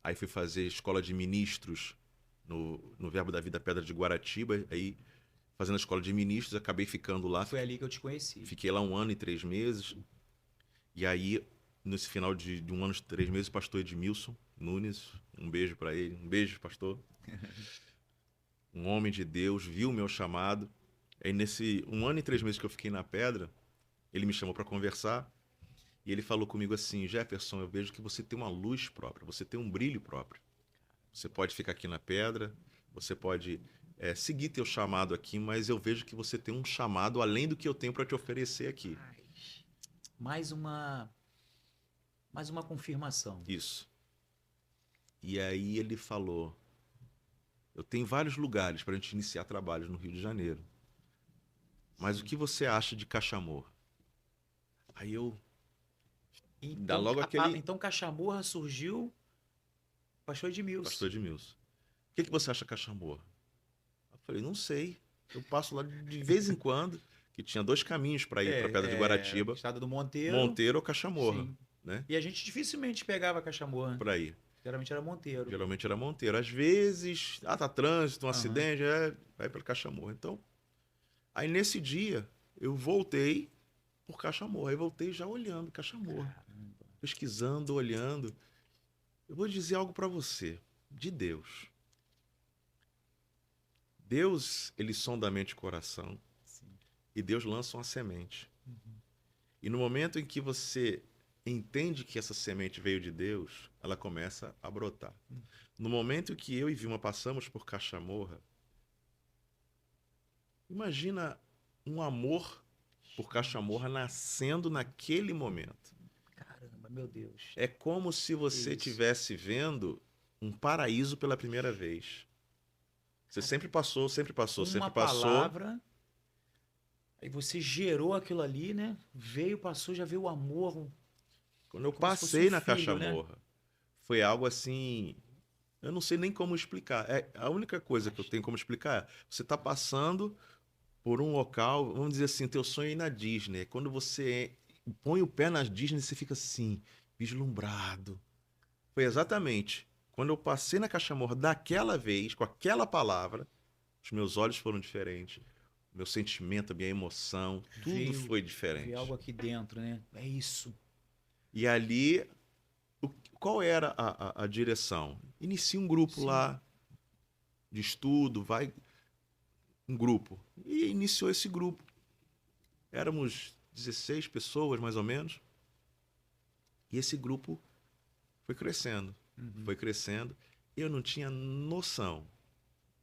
aí fui fazer escola de ministros no Verbo da Vida Pedra de Guaratiba, aí fazendo a escola de ministros, acabei ficando lá, Foi ali que eu te conheci. fiquei lá 1 ano e 3 meses, e aí, nesse final de 1 ano e 3 meses, o pastor Edmilson Nunes, um beijo para ele, um beijo, pastor, um homem de Deus, viu o meu chamado, aí nesse 1 ano e 3 meses que eu fiquei na Pedra, ele me chamou para conversar, e ele falou comigo assim: Jefferson, eu vejo que você tem uma luz própria, você tem um brilho próprio. Você pode ficar aqui na Pedra, você pode seguir teu chamado aqui, mas eu vejo que você tem um chamado além do que eu tenho para te oferecer aqui. Mais uma confirmação. Isso. E aí ele falou: eu tenho vários lugares para a gente iniciar trabalhos no Rio de Janeiro, mas o que você acha de Cachamor? Aí eu dá Então, logo aquele então Cachamorra surgiu pastor Edmilson. pastor Edmilson. O que você acha de Cachamor? Eu falei: não sei. Eu passo lá de vez em quando, que tinha 2 caminhos para ir para Pedra de Guaratiba, Estrada do Monteiro. Monteiro ou Cachamorra, Sim. né? E a gente dificilmente pegava Cachamorra. Para ir. Geralmente era Monteiro. Geralmente era Monteiro. Às vezes, tá trânsito, um Aham. acidente, vai para Cachamorra. Então, aí nesse dia, eu voltei por Cachamorra. Aí voltei já olhando Cachamorra, Caramba. pesquisando, olhando. Eu vou dizer algo para você, de Deus. Deus, ele sonda a mente e o coração Sim. e Deus lança uma semente. Uhum. E no momento em que você entende que essa semente veio de Deus, ela começa a brotar. No momento que eu e Vilma passamos por Cachamorra, imagina um amor por Cachamorra nascendo naquele momento. Caramba, meu Deus. É como se você Isso. estivesse vendo um paraíso pela primeira vez. Você sempre passou, sempre passou, Uma sempre passou. palavra, aí você gerou aquilo ali, né? Veio, passou, já veio o amor. Quando eu Como se fosse passei um na filho, né? Cachamorra, foi algo assim. Eu não sei nem como explicar. É, a única coisa que eu tenho como explicar é: você está passando por um local, vamos dizer assim, teu sonho é ir na Disney. Quando você põe o pé na Disney, você fica assim, vislumbrado. Foi exatamente quando eu passei na Cachamorra daquela vez, com aquela palavra, os meus olhos foram diferentes, meu sentimento, minha emoção, tudo foi Veio diferente. algo aqui dentro, né? É isso. E ali, qual era a direção? Inicia um grupo Sim. lá de estudo, vai um grupo. E iniciou esse grupo. Éramos 16 pessoas, mais ou menos. E esse grupo foi crescendo, Uhum. foi crescendo. Eu não tinha noção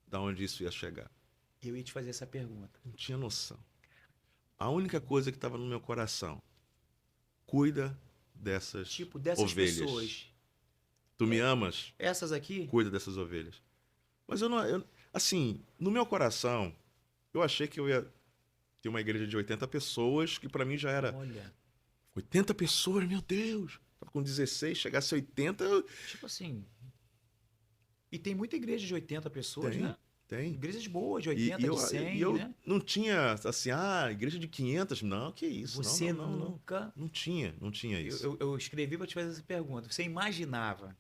de onde isso ia chegar. Eu ia te fazer essa pergunta. Não tinha noção. A única coisa que estava no meu coração, cuida dessas Tipo, dessas ovelhas. pessoas. Tu me amas? Essas aqui? Cuida dessas ovelhas. Mas assim, no meu coração, eu achei que eu ia ter uma igreja de 80 pessoas, que para mim já era Olha, 80 pessoas, meu Deus. Tava com 16, chegasse a 80, tipo assim. E tem muita igreja de 80 pessoas, tem, né? tem. Igrejas boas, de E 80, de 100, eu né? não tinha, assim, igreja de 500, não, que isso, Você não. nunca. Não tinha isso. Eu escrevi para te fazer essa pergunta. Você imaginava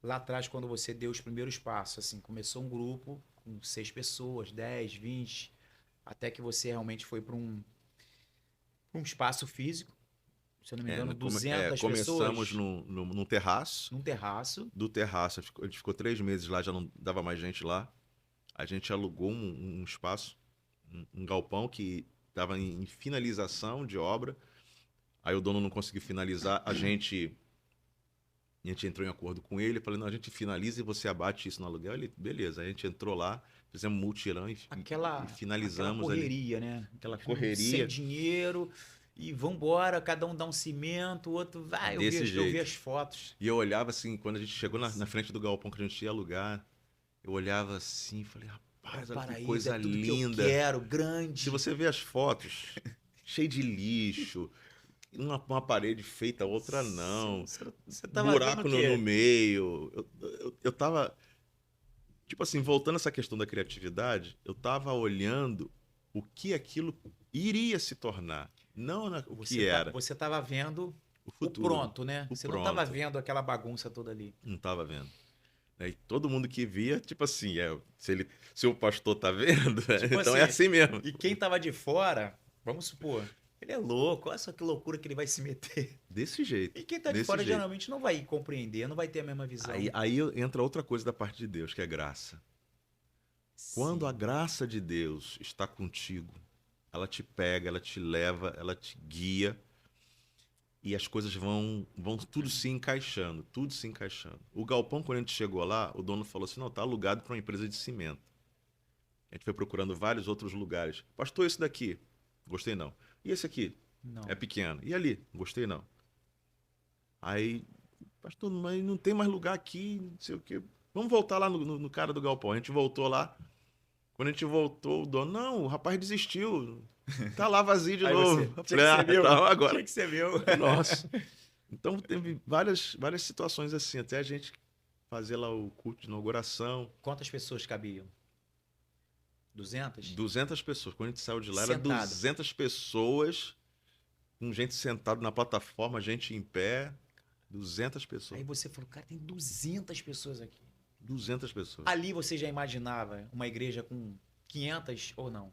lá atrás, quando você deu os primeiros passos, assim, começou um grupo com 6 pessoas, 10, 20, até que você realmente foi para um espaço físico, se eu não me engano, 200 começamos pessoas num terraço. num terraço. Do terraço, a gente ficou 3 meses lá, já não dava mais gente lá. A gente alugou um espaço, um galpão que estava em finalização de obra. Aí o dono não conseguiu finalizar, a gente entrou em acordo com ele, falei, não, a gente finaliza e você abate isso no aluguel. Ele, beleza, a gente entrou lá, fizemos mutirão e Aquela finalizamos ali. correria, né? Aquela Correria. sem dinheiro e vambora, cada um dá um cimento, o outro vai. Desse Eu vi jeito. as fotos. E eu olhava assim, quando a gente chegou na frente do galpão que a gente ia alugar, eu olhava assim e falei, rapaz, É o olha que paraíso, coisa é tudo linda. que eu quero, grande. Se você vê as fotos, cheio de lixo, uma parede feita, outra não, Você tava buraco vendo o quê? no meio. Eu tava, tipo assim, voltando a essa questão da criatividade, eu tava olhando o que aquilo iria se tornar, não o que era, Você tava vendo o o futuro. pronto, né? O Você não tava pronto. vendo aquela bagunça toda ali. Não tava vendo. E todo mundo que via, tipo assim, se o pastor tá vendo, Tipo então é assim mesmo. E quem tava de fora, vamos supor, ele é louco, olha só que loucura que ele vai se meter. Desse jeito. E quem tá de Desse fora jeito. geralmente não vai compreender, não vai ter a mesma visão. Aí entra outra coisa da parte de Deus, que é graça. Quando a Sim. graça de Deus está contigo, ela te pega, ela te leva, ela te guia e as coisas vão tudo se encaixando, tudo se encaixando. O galpão, quando a gente chegou lá, o dono falou assim, não, tá alugado para uma empresa de cimento. A gente foi procurando vários outros lugares. Pastor, esse daqui, gostei não. E esse aqui? Não. É pequeno. E ali? Gostei não. Aí, pastor, mas não tem mais lugar aqui, não sei o quê. Vamos voltar lá no cara do galpão. A gente voltou lá. Quando a gente voltou, o dono, não, o rapaz desistiu. Tá lá vazio de Aí novo. você, tinha que ser meu. Então, agora. Tinha que ser meu. Nossa. Então teve várias situações assim, até a gente fazer lá o culto de inauguração. Quantas pessoas cabiam? 200? 200 pessoas. Quando a gente saiu de lá, era Sentado. 200 pessoas, com gente sentada na plataforma, gente em pé. 200 pessoas. Aí você falou, cara, tem 200 pessoas aqui. 200 pessoas. Ali você já imaginava uma igreja com 500 ou não?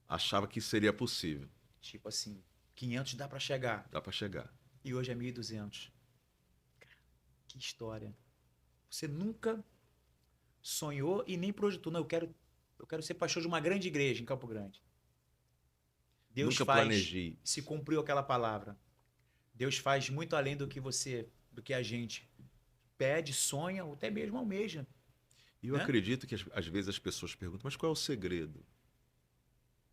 Achava que seria possível. Tipo assim, 500 dá pra chegar. Dá para chegar. E hoje é 1.200. Cara, que história. Você nunca sonhou e nem projetou. Não, eu quero ser pastor de uma grande igreja em Campo Grande. Deus Nunca faz, planejei. se cumpriu aquela palavra. Deus faz muito além do que a gente pede, sonha ou até mesmo almeja, E eu né? acredito que às vezes as pessoas perguntam, mas qual é o segredo?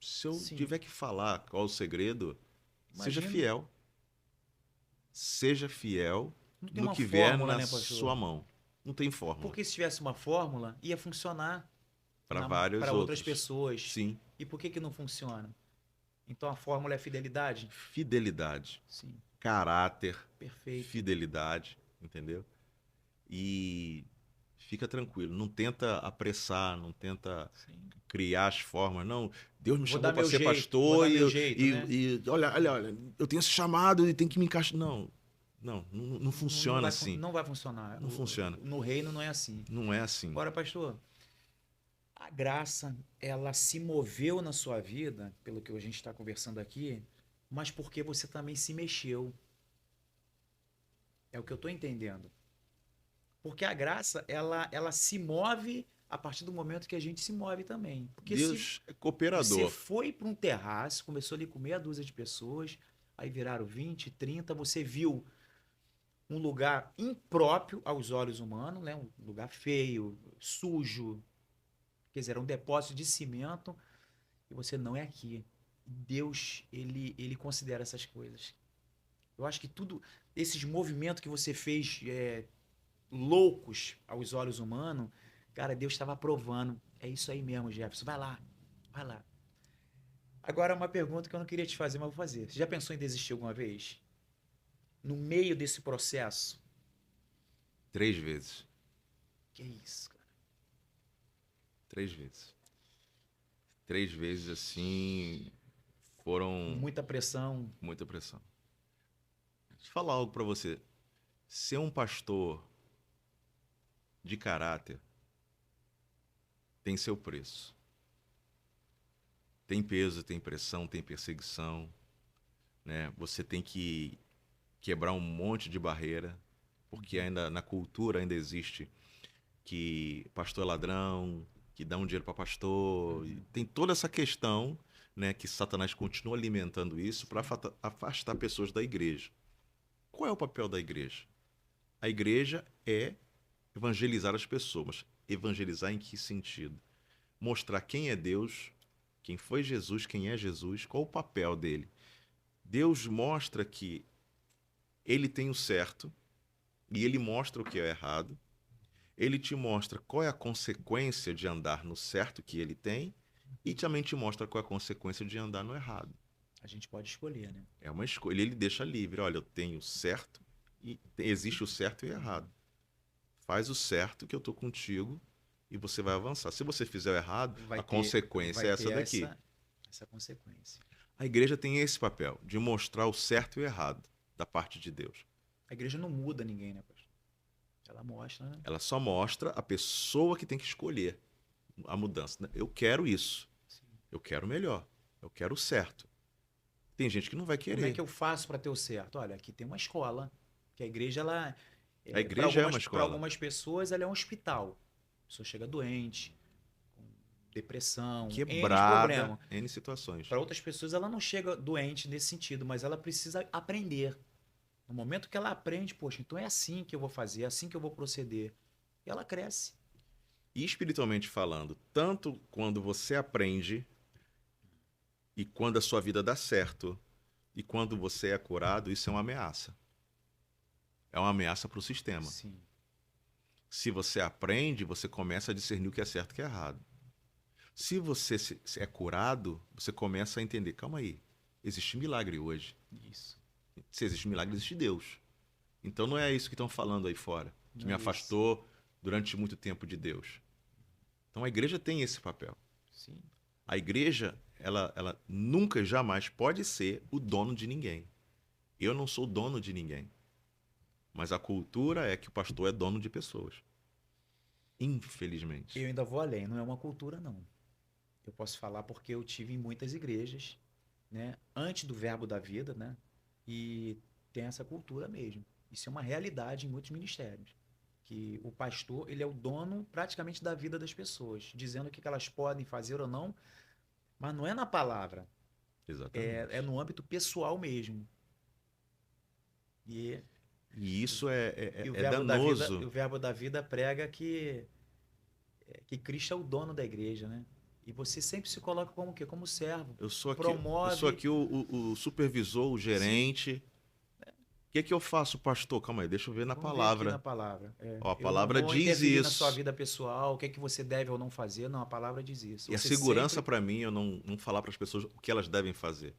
Se eu Sim. tiver que falar qual é o segredo, seja Imagina, fiel. Seja fiel não tem no uma que vier fórmula, na né, pastor? sua mão. Não tem fórmula. Porque se tivesse uma fórmula, ia funcionar Para vários para outras outros. pessoas. Sim. E por que não funciona? Então a fórmula é fidelidade? Fidelidade. Sim, Caráter. perfeito. Fidelidade. Entendeu? E fica tranquilo. Não tenta apressar, não tenta Sim. criar as formas. Não, Deus me Vou chamou dar para meu ser jeito, vou pastor dar e, meu jeito, né? olha, eu tenho esse chamado e tem que me encaixar. Não Não funciona vai, assim. não vai funcionar. Não funciona. No reino não é assim. Não é assim. Agora, pastor, a graça, ela se moveu na sua vida, pelo que a gente está conversando aqui, mas porque você também se mexeu. É o que eu estou entendendo. Porque a graça, ela se move a partir do momento que a gente se move também. Porque se Deus é você cooperador. foi para um terraço, começou ali com meia dúzia de pessoas, aí viraram 20, 30, você viu um lugar impróprio aos olhos humanos, né? Um lugar feio, sujo, quer dizer, era um depósito de cimento, e você não é aqui. Deus, ele considera essas coisas. Eu acho que tudo, esses movimentos que você fez loucos aos olhos humanos, cara, Deus estava aprovando. É isso aí mesmo, Jefferson. Vai lá, vai lá. Agora, uma pergunta que eu não queria te fazer, mas vou fazer. Você já pensou em desistir alguma vez? No meio desse processo? 3 vezes. Que isso, cara? 3 vezes. 3 vezes assim foram Muita pressão. muita pressão. Deixa eu falar algo para você. Ser um pastor de caráter tem seu preço. Tem peso, tem pressão, tem perseguição, né? Você tem que quebrar um monte de barreira, porque ainda na cultura ainda existe que pastor é ladrão, que dá um dinheiro para pastor, e tem toda essa questão, né, que Satanás continua alimentando isso para afastar pessoas da igreja. Qual é o papel da igreja? A igreja é evangelizar as pessoas. Evangelizar em que sentido? Mostrar quem é Deus, quem foi Jesus, quem é Jesus, qual o papel dele. Deus mostra que ele tem o certo e ele mostra o que é errado. Ele te mostra qual é a consequência de andar no certo que ele tem e também te mostra qual é a consequência de andar no errado. A gente pode escolher, né? É uma escolha, ele deixa livre. Olha, eu tenho certo e existe o certo e o errado. Faz o certo que eu tô contigo e você vai avançar. Se você fizer o errado, Vai a ter, consequência vai é ter essa daqui. essa consequência. A igreja tem esse papel de mostrar o certo e o errado da parte de Deus. A igreja não muda ninguém, né, pastor? Ela mostra, né? Ela só mostra a pessoa que tem que escolher a mudança, né? Eu quero isso. Sim. Eu quero melhor. Eu quero o certo. Tem gente que não vai Como é querer. que eu faço para ter o certo? Olha, aqui tem uma escola, que a igreja, ela, A igreja é uma para escola. algumas pessoas, ela é um hospital. A pessoa chega doente, com depressão, N Quebrada problemas. N situações. Para outras pessoas, ela não chega doente nesse sentido, mas ela precisa aprender. No momento que ela aprende, poxa, então é assim que eu vou fazer, é assim que eu vou proceder. E ela cresce. E espiritualmente falando, tanto quando você aprende e quando a sua vida dá certo e quando você é curado, isso é uma ameaça. É uma ameaça para o sistema. Sim. Se você aprende, você começa a discernir o que é certo e o que é errado. Se você é curado, você começa a entender, calma aí, existe milagre hoje. Isso. Se existe milagre, existe Deus. Então não é isso que estão falando aí fora, que Não me é isso. afastou durante muito tempo de Deus. Então a igreja tem esse papel. Sim. A igreja, ela nunca, jamais pode ser o dono de ninguém. Eu não sou dono de ninguém. Mas a cultura é que o pastor é dono de pessoas. Infelizmente. Eu ainda vou além, não é uma cultura, não. Eu posso falar porque eu tive em muitas igrejas, né? Antes do verbo da vida, né? E tem essa cultura mesmo. Isso é uma realidade em muitos ministérios. que o pastor, ele é o dono praticamente da vida das pessoas, dizendo o que elas podem fazer ou não, mas não é na palavra, é Exatamente. no âmbito pessoal mesmo. E, E isso e é danoso. o verbo da vida prega que Cristo é o dono da igreja, né? E você sempre se coloca como o quê? Como servo. Eu sou Promove. aqui o supervisor, o Sim, gerente. O que é que eu faço, pastor? Calma aí, deixa eu ver na vamos ver aqui na palavra. palavra. Ó, a Eu não palavra vou diz interferir na sua isso. vida pessoal, o que é que você deve ou não fazer. Não, a palavra diz isso. E a Você segurança sempre. para mim, eu não falar para as pessoas o que elas devem fazer.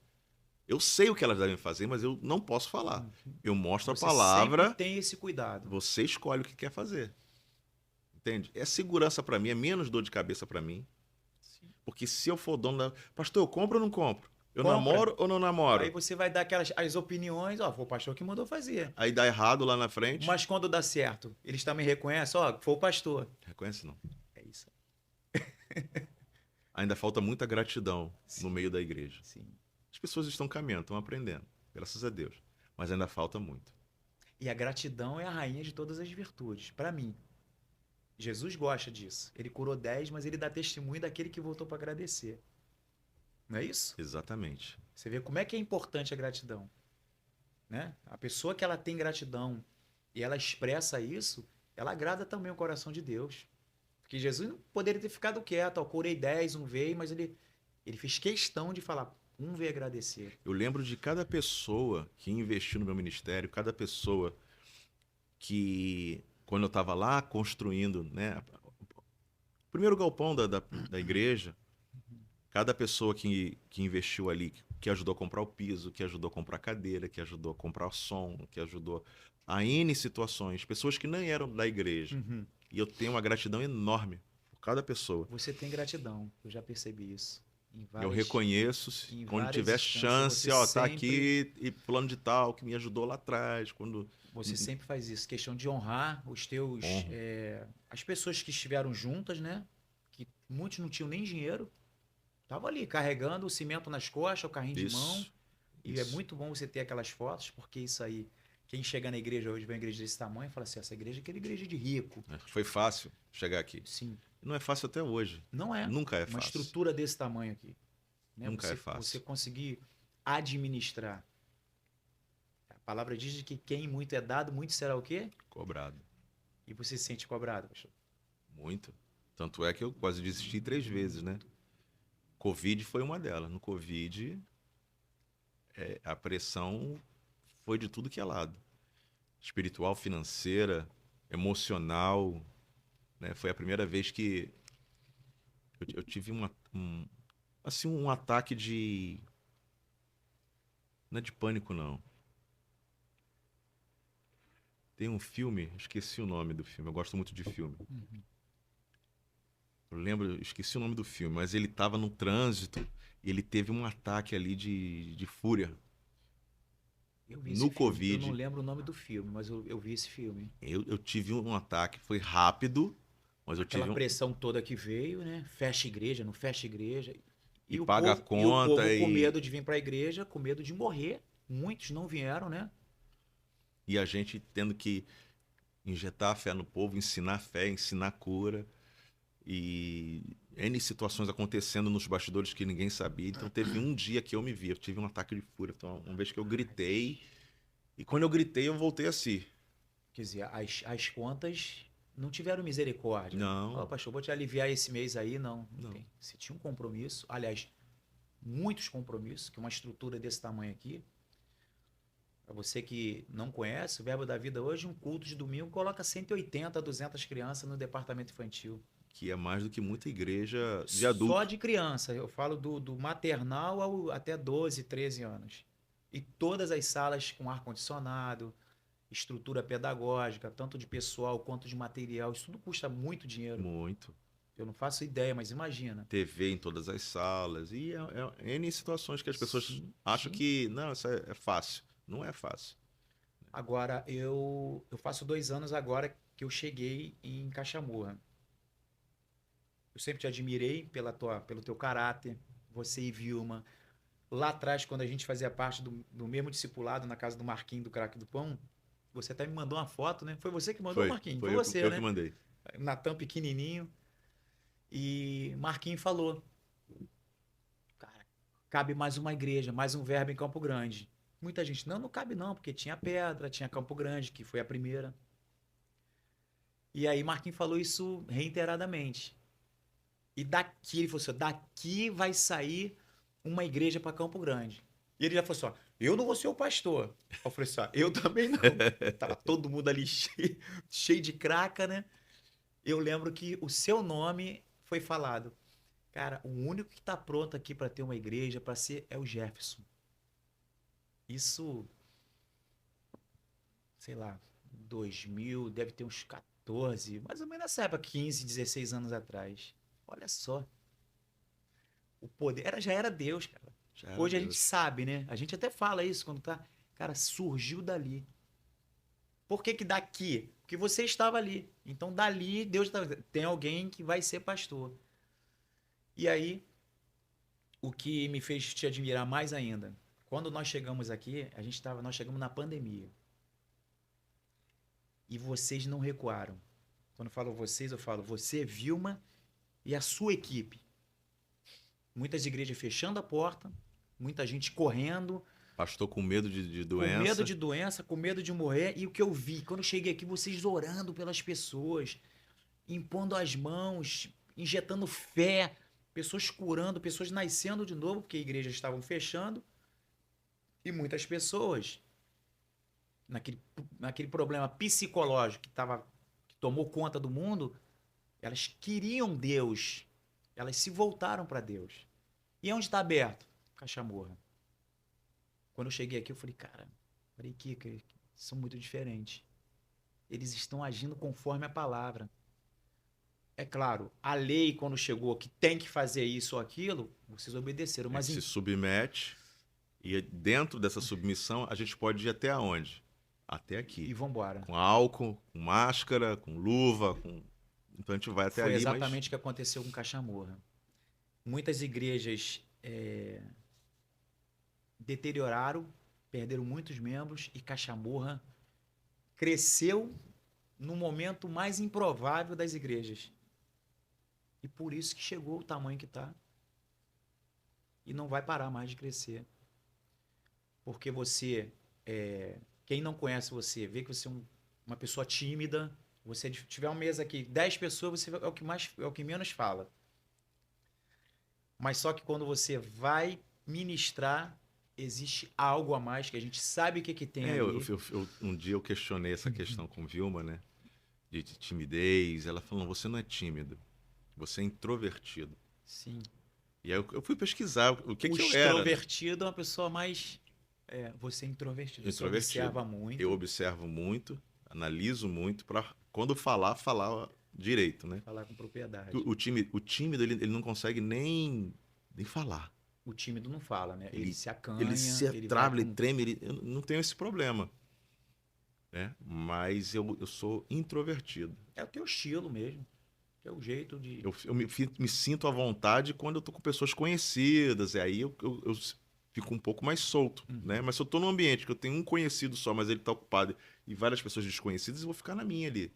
Eu sei o que elas devem fazer, mas eu não posso falar. Eu mostro a Você sempre palavra, tem esse cuidado. você escolhe o que quer fazer. Entende? É segurança para mim, é menos dor de cabeça para mim. Sim. Porque se eu for dono da. Pastor, eu compro ou não compro? Eu Compra. namoro ou não Aí namoro? você vai dar aquelas as opiniões, ó, foi o pastor que mandou fazer. Aí dá errado lá na frente. Mas quando dá certo, eles também reconhecem, ó, foi o pastor. Reconhece não. É isso. Ainda falta muita gratidão no Sim, meio da igreja. sim. As pessoas estão caminhando, estão aprendendo. Graças a Deus. Mas ainda falta muito. E a gratidão é a rainha de todas as virtudes, para mim. Jesus gosta disso. Ele curou 10, mas ele dá testemunho daquele que voltou para agradecer. Não é isso? Exatamente. Você vê como é que é importante a gratidão, né? A pessoa que ela tem gratidão e ela expressa isso, ela agrada também o coração de Deus. Porque Jesus não poderia ter ficado quieto, ó, curei 10, um veio, mas ele fez questão de falar, um veio agradecer. Eu lembro de cada pessoa que investiu no meu ministério, cada pessoa que, quando eu estava lá construindo, né, o primeiro galpão da igreja, cada pessoa que investiu ali, que ajudou a comprar o piso, que ajudou a comprar a cadeira, que ajudou a comprar o som, que ajudou a N situações, pessoas que nem eram da igreja. Uhum. E eu tenho uma gratidão enorme por cada pessoa. Você tem gratidão, eu já percebi isso. Eu reconheço, Em quando várias tiver instâncias, chance, ó, tá aqui e fulano de tal que me ajudou lá atrás, quando você sempre faz isso, questão de honrar os teus, honro. as pessoas que estiveram juntas, né? Que muitos não tinham nem dinheiro, estavam ali carregando o cimento nas costas, o carrinho de mão. Isso, E é isso. muito bom você ter aquelas fotos, porque isso aí, quem chega na igreja hoje, vê uma igreja desse tamanho, fala assim, essa igreja é aquela igreja de rico. Foi fácil chegar aqui. Sim, Não é fácil até hoje. não é. Nunca é Uma fácil. estrutura desse tamanho aqui. Né? Nunca é Você fácil. conseguir administrar. A palavra diz que quem muito é dado, muito será o quê? Cobrado. E você se sente cobrado, pastor. Muito. Tanto é que eu quase desisti 3 vezes, né? Covid foi uma delas. No Covid, a pressão foi de tudo que é lado. Espiritual, financeira, emocional, né? Foi a primeira vez que eu tive assim, um ataque de... Não é de pânico, não. Tem um filme, esqueci o nome do filme, eu gosto muito de filme. Eu lembro, esqueci o nome do filme, mas ele estava no trânsito e ele teve um ataque ali de fúria. Eu vi esse No filme. Eu não Covid, lembro o nome do filme, mas eu vi esse filme. eu tive um ataque, foi rápido, mas eu Aquela tive um... pressão toda que veio, né? Fecha igreja, não fecha igreja. E paga a E o conta povo com medo de vir para a igreja, com medo de morrer. Muitos não vieram, né? e a gente tendo que injetar a fé no povo, ensinar fé, ensinar cura. E N situações acontecendo nos bastidores que ninguém sabia. Então teve um dia que eu me vi, eu tive um ataque de fúria. Então, uma vez que eu gritei, e quando eu gritei, eu voltei a si. Quer dizer, as contas não tiveram misericórdia. Ó, Não, pastor, vou te aliviar esse mês aí. Não, não não. tem. Se tinha um compromisso, aliás, muitos compromissos, que uma estrutura desse tamanho aqui. Para você que não conhece, o Verbo da Vida hoje, um culto de domingo, coloca 180, 200 crianças no departamento infantil. Que é mais do que muita igreja de Só adulto. de criança, eu falo do maternal até 12, 13 anos. E todas as salas com ar-condicionado, estrutura pedagógica, tanto de pessoal quanto de material, isso tudo custa muito dinheiro. Muito. Eu não faço ideia, mas imagina. TV em todas as salas. E N situações que as pessoas Sim, acham sim. que, não, isso é fácil. Não é fácil. Agora, eu faço 2 anos agora que eu cheguei em Caxamurra. Eu sempre te admirei pelo teu caráter, você e Vilma. Lá atrás, quando a gente fazia parte do mesmo discipulado na casa do Marquinhos do Craque do Pão, Você até me mandou uma foto, né? Foi você que mandou, Foi, Marquinhos? foi Foi eu, você, eu né? que mandei. Natan pequenininho. E Marquinhos falou, cara, cabe mais uma igreja, mais um verbo em Campo Grande. Muita gente, não cabe não, porque tinha Pedra, tinha Campo Grande, que foi a primeira. E aí Marquinhos falou isso reiteradamente. E daqui, ele falou assim, daqui vai sair uma igreja para Campo Grande. E ele já falou assim, ó, eu não vou ser o pastor. Eu falei assim, ó, eu também não. Tava todo mundo ali cheio de craca, né? Eu lembro que o seu nome foi falado. Cara, o único que tá pronto aqui para ter uma igreja, para ser, é o Jefferson. Isso, sei lá, 2000, deve ter uns 14, mais ou menos nessa época, 15, 16 anos atrás. Olha só. O poder já era Deus, cara. Já era Hoje a gente Deus. sabe, né? A gente até fala isso quando tá. Cara, surgiu dali. Por que que daqui? Porque você estava ali. Então dali Deus tá... tem alguém que vai ser pastor. E aí, o que me fez te admirar mais ainda, quando nós chegamos aqui, nós chegamos na pandemia. E vocês não recuaram. Quando eu falo vocês, eu falo você, Vilma e a sua equipe. Muitas igrejas fechando a porta, muita gente correndo, Pastor com medo de com medo doença. de doença, com medo de morrer. E o que eu vi, quando eu cheguei aqui, vocês orando pelas pessoas, impondo as mãos, injetando fé, pessoas curando, pessoas nascendo de novo, porque igrejas estavam fechando. E muitas pessoas, naquele problema psicológico que tomou conta do mundo, elas queriam Deus, elas se voltaram para Deus. E onde está aberto? Cachamorra. Quando eu cheguei aqui, eu falei, cara, falei, Kika, são muito diferentes. Eles estão agindo conforme a palavra. É claro, a lei, quando chegou, que tem que fazer isso ou aquilo, vocês obedeceram. A Mas gente se submete e dentro dessa submissão a gente pode ir até aonde? Até e aqui. vambora. Com álcool, com máscara, com luva, com... Então a gente vai até Foi ali, exatamente o que aconteceu com Cachamorra. Muitas igrejas deterioraram, perderam muitos membros e Cachamorra cresceu no momento mais improvável das igrejas. E por isso que chegou o tamanho que está. E não vai parar mais de crescer. Porque você, quem não conhece você, vê que você é uma pessoa tímida, você tiver uma mesa aqui, 10 pessoas, você é o que menos fala. Mas só que quando você vai ministrar, existe algo a mais que a gente sabe o que que tem ali. um dia eu questionei essa questão com Vilma, né? De timidez. Ela falou, você não é tímido, você é introvertido. Sim. E aí eu fui pesquisar o que O que eu era, né? extrovertido é uma pessoa mais... você é introvertido. Você Introvertido. observa muito. Eu observo muito, analiso muito, para quando falar direito, né? Falar com propriedade. O tímido, ele não consegue nem falar. O tímido não fala, né? Ele se acanha, Ele se ele trava, vai ele treme, eu não tenho esse problema. Né? Mas eu sou introvertido. É o teu estilo mesmo. É o jeito de... Eu me sinto à vontade quando eu tô com pessoas conhecidas, e aí eu fico um pouco mais solto, né? Mas se eu tô num ambiente que eu tenho um conhecido só, mas ele tá ocupado, e várias pessoas desconhecidas, eu vou ficar na minha ali.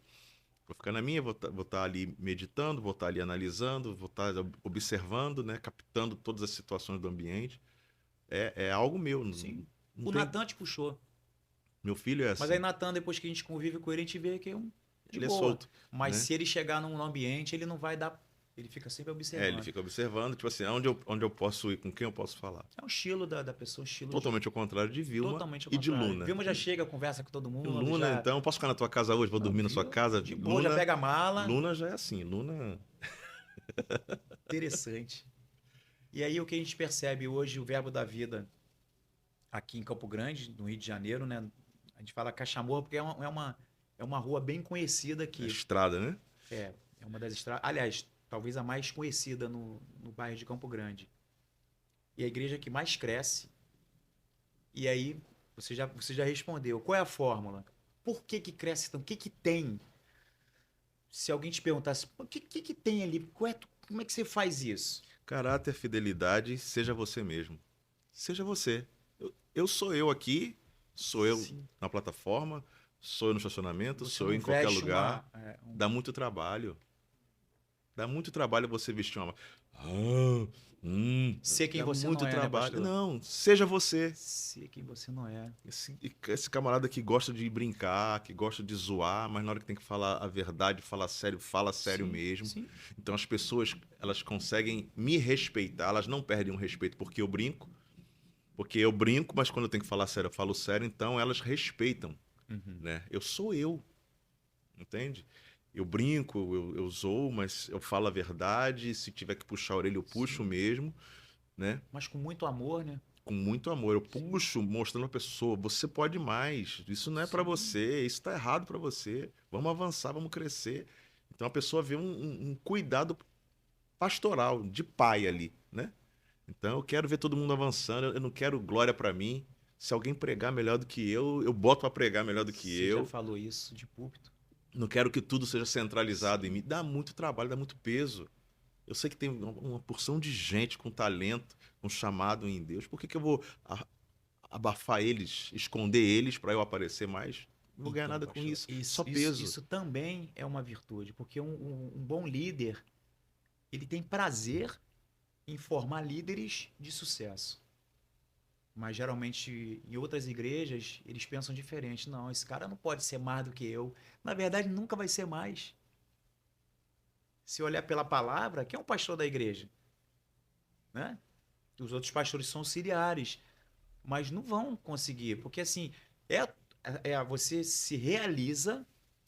Vou ficar na minha, vou tá ali meditando, vou estar ali analisando, vou estar observando, né? Captando todas as situações do ambiente. É algo meu. Sim. Não O tem... Natan te puxou. Meu filho é assim. Mas aí Natan, depois que a gente convive com ele, a gente vê que é de ele boa. é solto. Mas né? se ele chegar num ambiente, ele não vai dar... Ele fica sempre observando. Ele fica observando, tipo assim, onde eu posso ir, com quem eu posso falar. É um estilo da pessoa, um estilo Totalmente ao contrário de Vilma totalmente ao e de contrário. Luna. Vilma já chega, conversa com todo mundo. Luna, já... então, posso ficar na tua casa hoje? Vou dormir na sua casa? De boa, Luna, já pega a mala. Luna já é assim, Luna... Interessante. E aí o que a gente percebe hoje, o Verbo da Vida, aqui em Campo Grande, no Rio de Janeiro, né? A gente fala Cachamorra porque é uma rua bem conhecida É aqui. estrada, né? É uma das estradas. Aliás, talvez a mais conhecida no bairro de Campo Grande. E a igreja que mais cresce. E aí, você já respondeu. Qual é a fórmula? Por que cresce tanto? O que tem? Se alguém te perguntasse, o que tem ali? Como é que você faz isso? Caráter, fidelidade, seja você mesmo. Seja você. Eu sou eu aqui, sou eu Sim. na plataforma, Sou eu no estacionamento, Você sou eu não em qualquer veste lugar. um Dá muito trabalho. Dá muito trabalho você vestir uma. Ah, ser quem dá você não muito é, né, trabalho. pastor? Não, seja você. Ser quem você não é. Esse camarada que gosta de brincar, que gosta de zoar, mas na hora que tem que falar a verdade, falar sério, fala sério Sim, mesmo. sim. Então as pessoas, elas conseguem me respeitar, elas não perdem o respeito porque eu brinco, mas quando eu tenho que falar sério, eu falo sério, então elas respeitam, Uhum. né? Eu sou eu, entende? Eu brinco, eu zoo, mas eu falo a verdade, se tiver que puxar a orelha, eu puxo Sim. mesmo, né? Mas com muito amor, né? Com muito amor. Eu Sim, puxo mostrando a pessoa, você pode mais. Isso não é para sim. você, isso está errado para você. Vamos avançar, vamos crescer. Então a pessoa vê um cuidado pastoral, de pai ali, né? Então eu quero ver todo mundo avançando, eu não quero glória para mim. Se alguém pregar melhor do que eu boto para pregar melhor do que Você já eu. falou isso de púlpito? Não quero que tudo seja centralizado em mim. Sim. Dá muito trabalho, dá muito peso. Eu sei que tem uma porção de gente com talento, com chamado em Deus. Por que que eu vou abafar eles, esconder eles para eu aparecer mais? Não vou ganhar Então, nada com pastor, isso. isso, Só isso, peso. isso também é uma virtude, porque um bom líder, ele tem prazer em formar líderes de sucesso. Mas geralmente em outras igrejas eles pensam diferente. Não, esse cara não pode ser mais do que eu. Na verdade, nunca vai ser mais. Se olhar pela palavra, quem é o pastor da igreja? Né? Os outros pastores são auxiliares, mas não vão conseguir, porque assim, é, você se realiza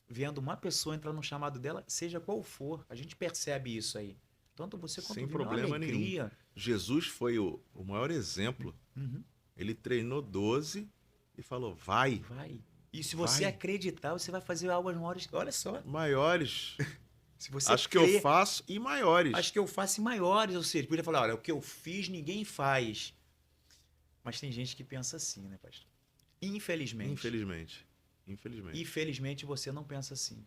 vendo uma pessoa entrar no chamado dela, seja qual for. A gente percebe isso aí. Tanto você quanto Sem o Vini, é uma problema nenhum. alegria. Jesus foi o maior exemplo. Uhum. Ele treinou 12 e falou: vai, Vai. E se você vai. acreditar, você vai fazer algo maiores. Olha só. Maiores. Se você Acho que eu crê, faço e acho maiores. que eu faço em maiores. Ou seja, podia falar, olha, o que eu fiz, ninguém faz. Mas tem gente que pensa assim, né, pastor? Infelizmente. Infelizmente. Infelizmente. Infelizmente você não pensa assim.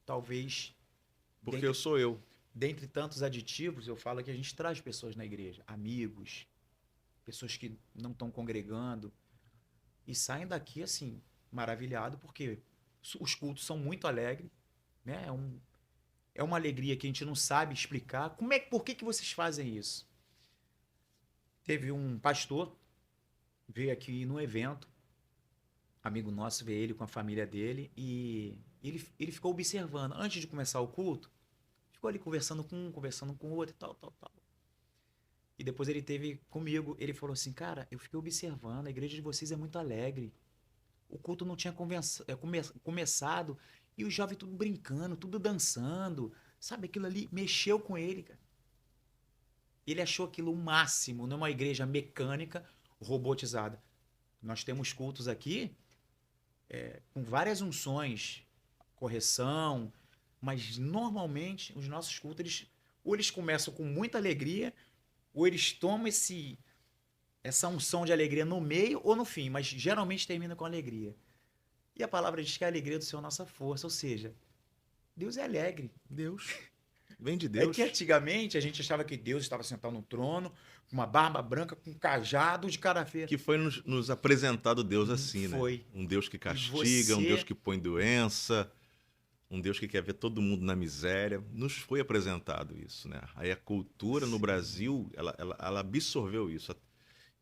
Talvez, Porque eu dentre, sou eu. dentre tantos aditivos, eu falo que a gente traz pessoas na igreja, amigos, pessoas que não estão congregando, e saem daqui assim, maravilhado, porque os cultos são muito alegres, né? É uma alegria que a gente não sabe explicar. Por que vocês fazem isso? Teve um pastor, veio aqui no evento, amigo nosso, veio ele com a família dele, e ele ficou observando, antes de começar o culto, ficou ali conversando com um, conversando com o outro e tal, tal, tal. E depois ele teve comigo, ele falou assim, cara, eu fiquei observando, a igreja de vocês é muito alegre. O culto não tinha começado e os jovens tudo brincando, tudo dançando. Sabe, aquilo ali mexeu com ele, cara. Ele achou aquilo o máximo, numa igreja mecânica, robotizada. Nós temos cultos aqui com várias unções, correção, mas normalmente os nossos cultos, ou eles começam com muita alegria, ou eles tomam essa unção de alegria no meio ou no fim, mas geralmente termina com alegria. E a palavra diz que a alegria do Senhor é a nossa força, ou seja, Deus é alegre. Deus. Vem de É que Deus. antigamente a gente achava que Deus estava sentado no trono, com uma barba branca, com um cajado de cara feia. Que foi nos apresentado Deus assim, né? Foi. Um Deus que E castiga, um Deus você. que põe doença, um Deus que quer ver todo mundo na miséria. Nos foi apresentado isso, né? Aí a cultura no Sim. Brasil, ela absorveu isso.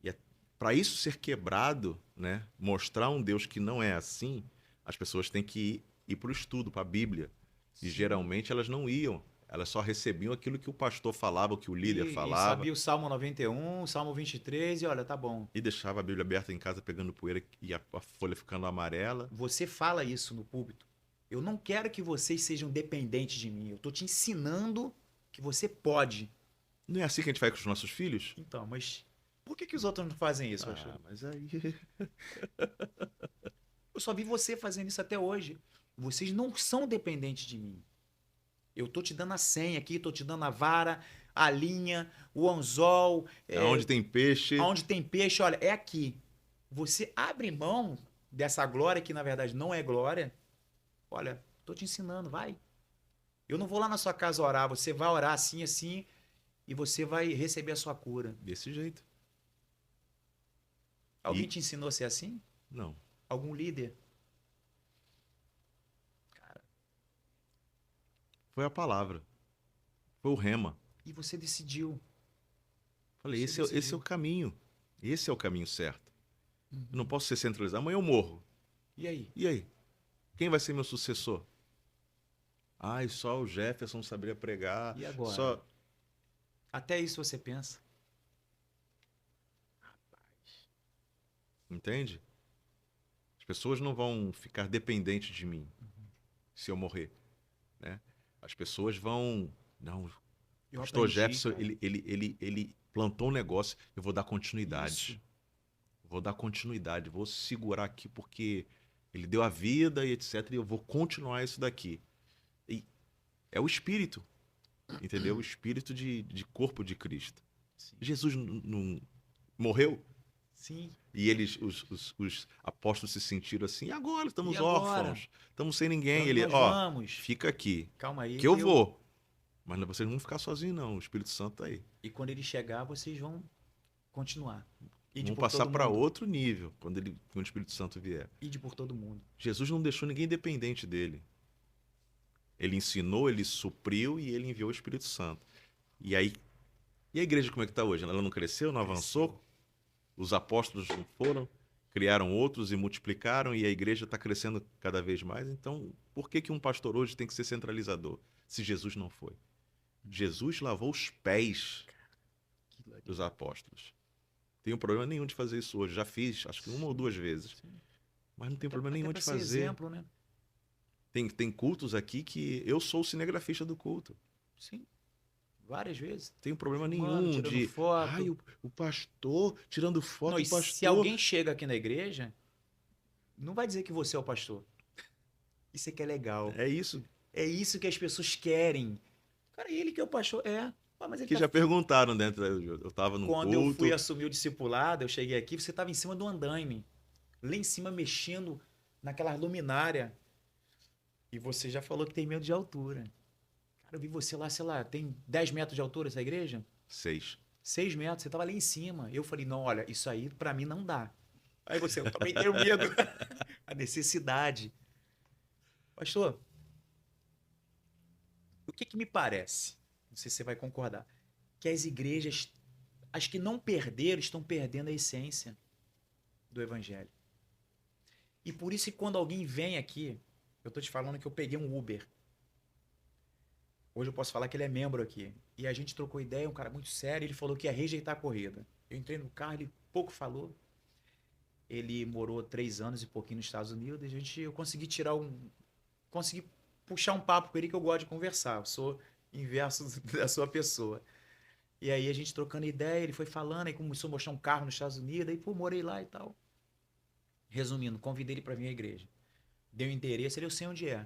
E para isso ser quebrado, né? Mostrar um Deus que não é assim, as pessoas têm que ir para o estudo, para a Bíblia. E Sim. geralmente elas não iam. Elas só recebiam aquilo que o pastor falava, o que o líder E falava, sabia o Salmo 91, o Salmo 23, e olha, tá bom. e deixava a Bíblia aberta em casa pegando poeira e a folha ficando amarela. Você fala isso no púlpito. Eu não quero que vocês sejam dependentes de mim. Eu estou te ensinando que você pode. Não é assim que a gente faz com os nossos filhos? Então, mas por que os outros não fazem isso, pastor? Ah, mas aí. Eu só vi você fazendo isso até hoje. Vocês não são dependentes de mim. Eu tô te dando a senha aqui, tô te dando a vara, a linha, o anzol, Aonde tem peixe. aonde tem peixe, olha, é aqui. Você abre mão dessa glória que na verdade não é glória. Olha, tô te ensinando, vai. Eu não vou lá na sua casa orar, você vai orar assim, assim, e você vai receber a sua cura. Desse jeito. Alguém E. te ensinou a ser assim? Não. Algum líder? Foi a palavra. Foi o rema. E você decidiu. Falei, Você esse é decidiu. o caminho. Esse é o caminho certo. Uhum. Eu não posso ser centralizado. Amanhã eu morro. E aí? E aí? Quem vai ser meu sucessor? Ai, só o Jefferson saberia pregar. E agora? Só. Até isso você pensa. Entende? As pessoas não vão ficar dependentes de mim se eu morrer, né? As pessoas vão. Não, o Eu pastor aprendi, Jefferson, cara. ele plantou um negócio, eu vou dar continuidade. Isso. Vou dar continuidade, vou segurar aqui porque ele deu a vida e etc. E eu vou continuar isso daqui. E é o espírito, entendeu? O espírito de corpo de Cristo. Sim. Jesus não morreu Sim. e eles, os apóstolos se sentiram assim, e agora estamos E agora? órfãos, estamos sem ninguém. Pra onde Ele, nós ó, vamos? fica aqui, Calma aí. que eu vou. Mas vocês não vão ficar sozinhos, não. O Espírito Santo tá aí. E quando ele chegar, vocês vão continuar. Ide Vamos por passar todo para mundo. outro nível quando o Espírito Santo vier. Ide por todo mundo. Jesus não deixou ninguém dependente dele. Ele ensinou, ele supriu e ele enviou o Espírito Santo. E aí, e a igreja como é que está hoje? Ela não cresceu, não avançou? Os apóstolos não foram, criaram outros e multiplicaram e a igreja está crescendo cada vez mais. Então, por que um pastor hoje tem que ser centralizador, se Jesus não foi? Jesus lavou os pés Que legal. dos apóstolos. Não tenho problema nenhum de fazer isso hoje. Já fiz, acho que uma ou duas vezes. Sim. Mas não tenho problema Até nenhum pra de ser fazer. exemplo, né? Tem cultos aqui que eu sou o cinegrafista do culto. Sim. Várias vezes. Não tenho problema Filmando, nenhum tirando de. foto. Ai, o pastor tirando foto Não, e do pastor. se alguém chega aqui na igreja, não vai dizer que você é o pastor. Isso é que é legal. É isso. É isso que as pessoas querem. Cara, ele que é o pastor. É. Pô, mas ele Que tá... já perguntaram dentro. Eu tava num Quando culto. eu fui assumir o discipulado, eu cheguei aqui, você estava em cima do andaime. Lá em cima, mexendo naquela luminária. E você já falou que tem medo de altura. Cara, eu vi você lá, sei lá, tem 10 metros de altura essa igreja? 6. 6 metros, você estava lá em cima. Eu falei, não, olha, isso aí para mim não dá. Aí você, eu também tenho medo. A necessidade. Pastor, o que que me parece? Não sei se você vai concordar. Que as igrejas, as que não perderam, estão perdendo a essência do evangelho. E por isso que quando alguém vem aqui, eu tô te falando que eu peguei um Uber. Hoje eu posso falar que ele é membro aqui. E a gente trocou ideia, um cara muito sério, ele falou que ia rejeitar a corrida. Eu entrei no carro, ele pouco falou. Ele morou 3 anos e pouquinho nos Estados Unidos. E eu consegui consegui puxar um papo com ele que eu gosto de conversar. Eu sou inverso da sua pessoa. E aí a gente trocando ideia, ele foi falando, aí começou a mostrar um carro nos Estados Unidos, aí pô, morei lá e tal. Resumindo, convidei ele para vir à igreja. Deu interesse, eu sei onde é.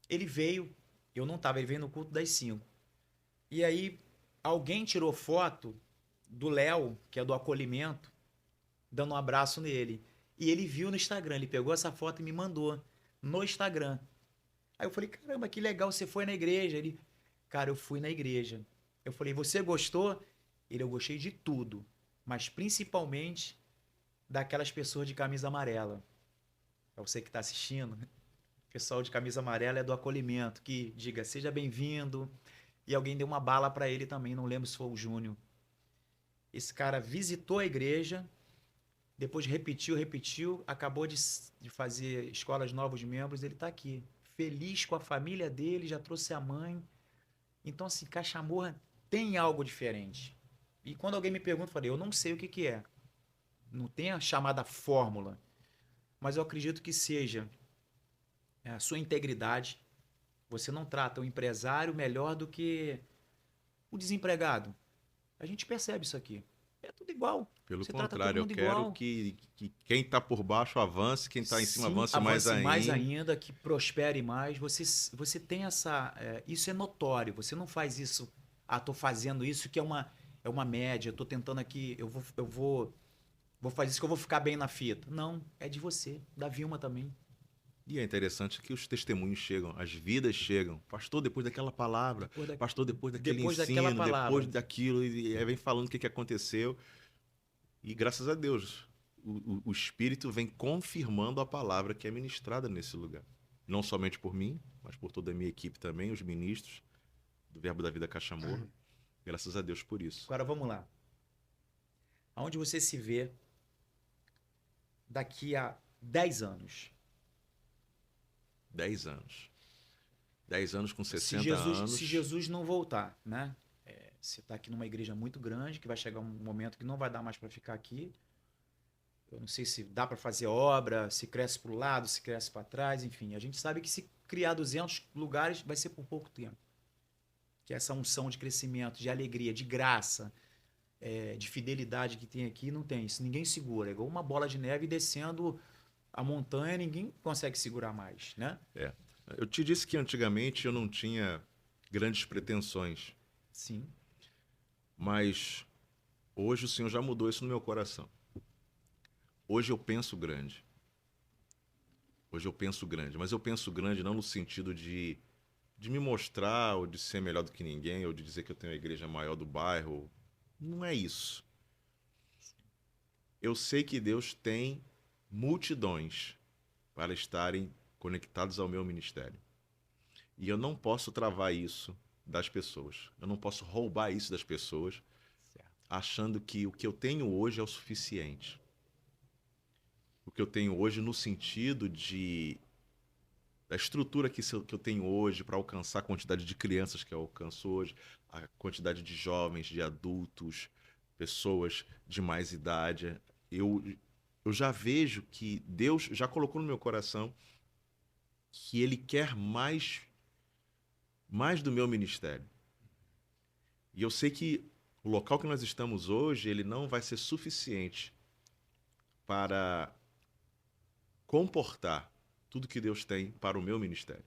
Ele veio, eu não tava, ele veio no culto das 5. E aí alguém tirou foto do Léo, que é do acolhimento, dando um abraço nele. E ele viu no Instagram, ele pegou essa foto e me mandou no Instagram. Aí eu falei, caramba, que legal, você foi na igreja. Ele, cara, eu fui na igreja. Eu falei, você gostou? Ele, eu gostei de tudo, mas principalmente daquelas pessoas de camisa amarela. É você que está assistindo. O pessoal de camisa amarela é do acolhimento, que diga, seja bem-vindo. E alguém deu uma bala para ele também, não lembro se foi o Júnior. Esse cara visitou a igreja, depois repetiu, acabou de fazer escolas novos membros, ele está aqui. Feliz com a família dele, já trouxe a mãe. Então, assim, Cachamorra tem algo diferente. E quando alguém me pergunta, eu falei, eu não sei o que que é. Não tem a chamada fórmula. Mas eu acredito que seja a sua integridade. Você não trata o empresário melhor do que o desempregado. A gente percebe isso aqui. É tudo igual. Pelo Você trata contrário, todo eu mundo quero igual. que quem está por baixo avance, quem está em cima Sim, avance mais ainda. mais ainda, que prospere mais. Você tem essa. Isso é notório. Você não faz isso. Ah, tô fazendo isso que é uma média. Eu tô tentando aqui. Vou fazer isso que eu vou ficar bem na fita. Não, é de você, da Vilma também. E é interessante que os testemunhos chegam, as vidas chegam. Pastor, depois daquela palavra, pastor, depois daquele depois ensino, daquela palavra. depois daquilo, e aí vem falando o que aconteceu. E graças a Deus, o Espírito vem confirmando a palavra que é ministrada nesse lugar. não somente por mim, mas por toda a minha equipe também, os ministros do Verbo da Vida Cachamorra. Graças a Deus por isso. Agora vamos lá. Aonde você se vê daqui a 10 anos? 10 anos. 10 anos com 60 anos. Se Jesus não voltar, né? Você está aqui numa igreja muito grande, que vai chegar um momento que não vai dar mais para ficar aqui. Eu não sei se dá para fazer obra, se cresce para o lado, se cresce para trás, enfim. A gente sabe que se criar 200 lugares vai ser por pouco tempo. Que essa unção de crescimento, de alegria, de graça, de fidelidade que tem aqui, não tem. Isso ninguém segura. É igual uma bola de neve descendo a montanha, ninguém consegue segurar mais, né? Eu te disse que antigamente eu não tinha grandes pretensões. Sim. Mas hoje o Senhor já mudou isso no meu coração. Hoje eu penso grande. Hoje eu penso grande. Mas eu penso grande não no sentido de me mostrar, ou de ser melhor do que ninguém, ou de dizer que eu tenho a igreja maior do bairro. Não é isso. Eu sei que Deus tem multidões para estarem conectados ao meu ministério. E eu não posso travar isso das pessoas. Eu não posso roubar isso das pessoas, achando que o que eu tenho hoje é o suficiente. O que eu tenho hoje no sentido da estrutura que eu tenho hoje para alcançar a quantidade de crianças que eu alcanço hoje, a quantidade de jovens, de adultos, pessoas de mais idade. Eu já vejo que Deus já colocou no meu coração que Ele quer mais do meu ministério. E eu sei que o local que nós estamos hoje, ele não vai ser suficiente para comportar tudo que Deus tem para o meu ministério.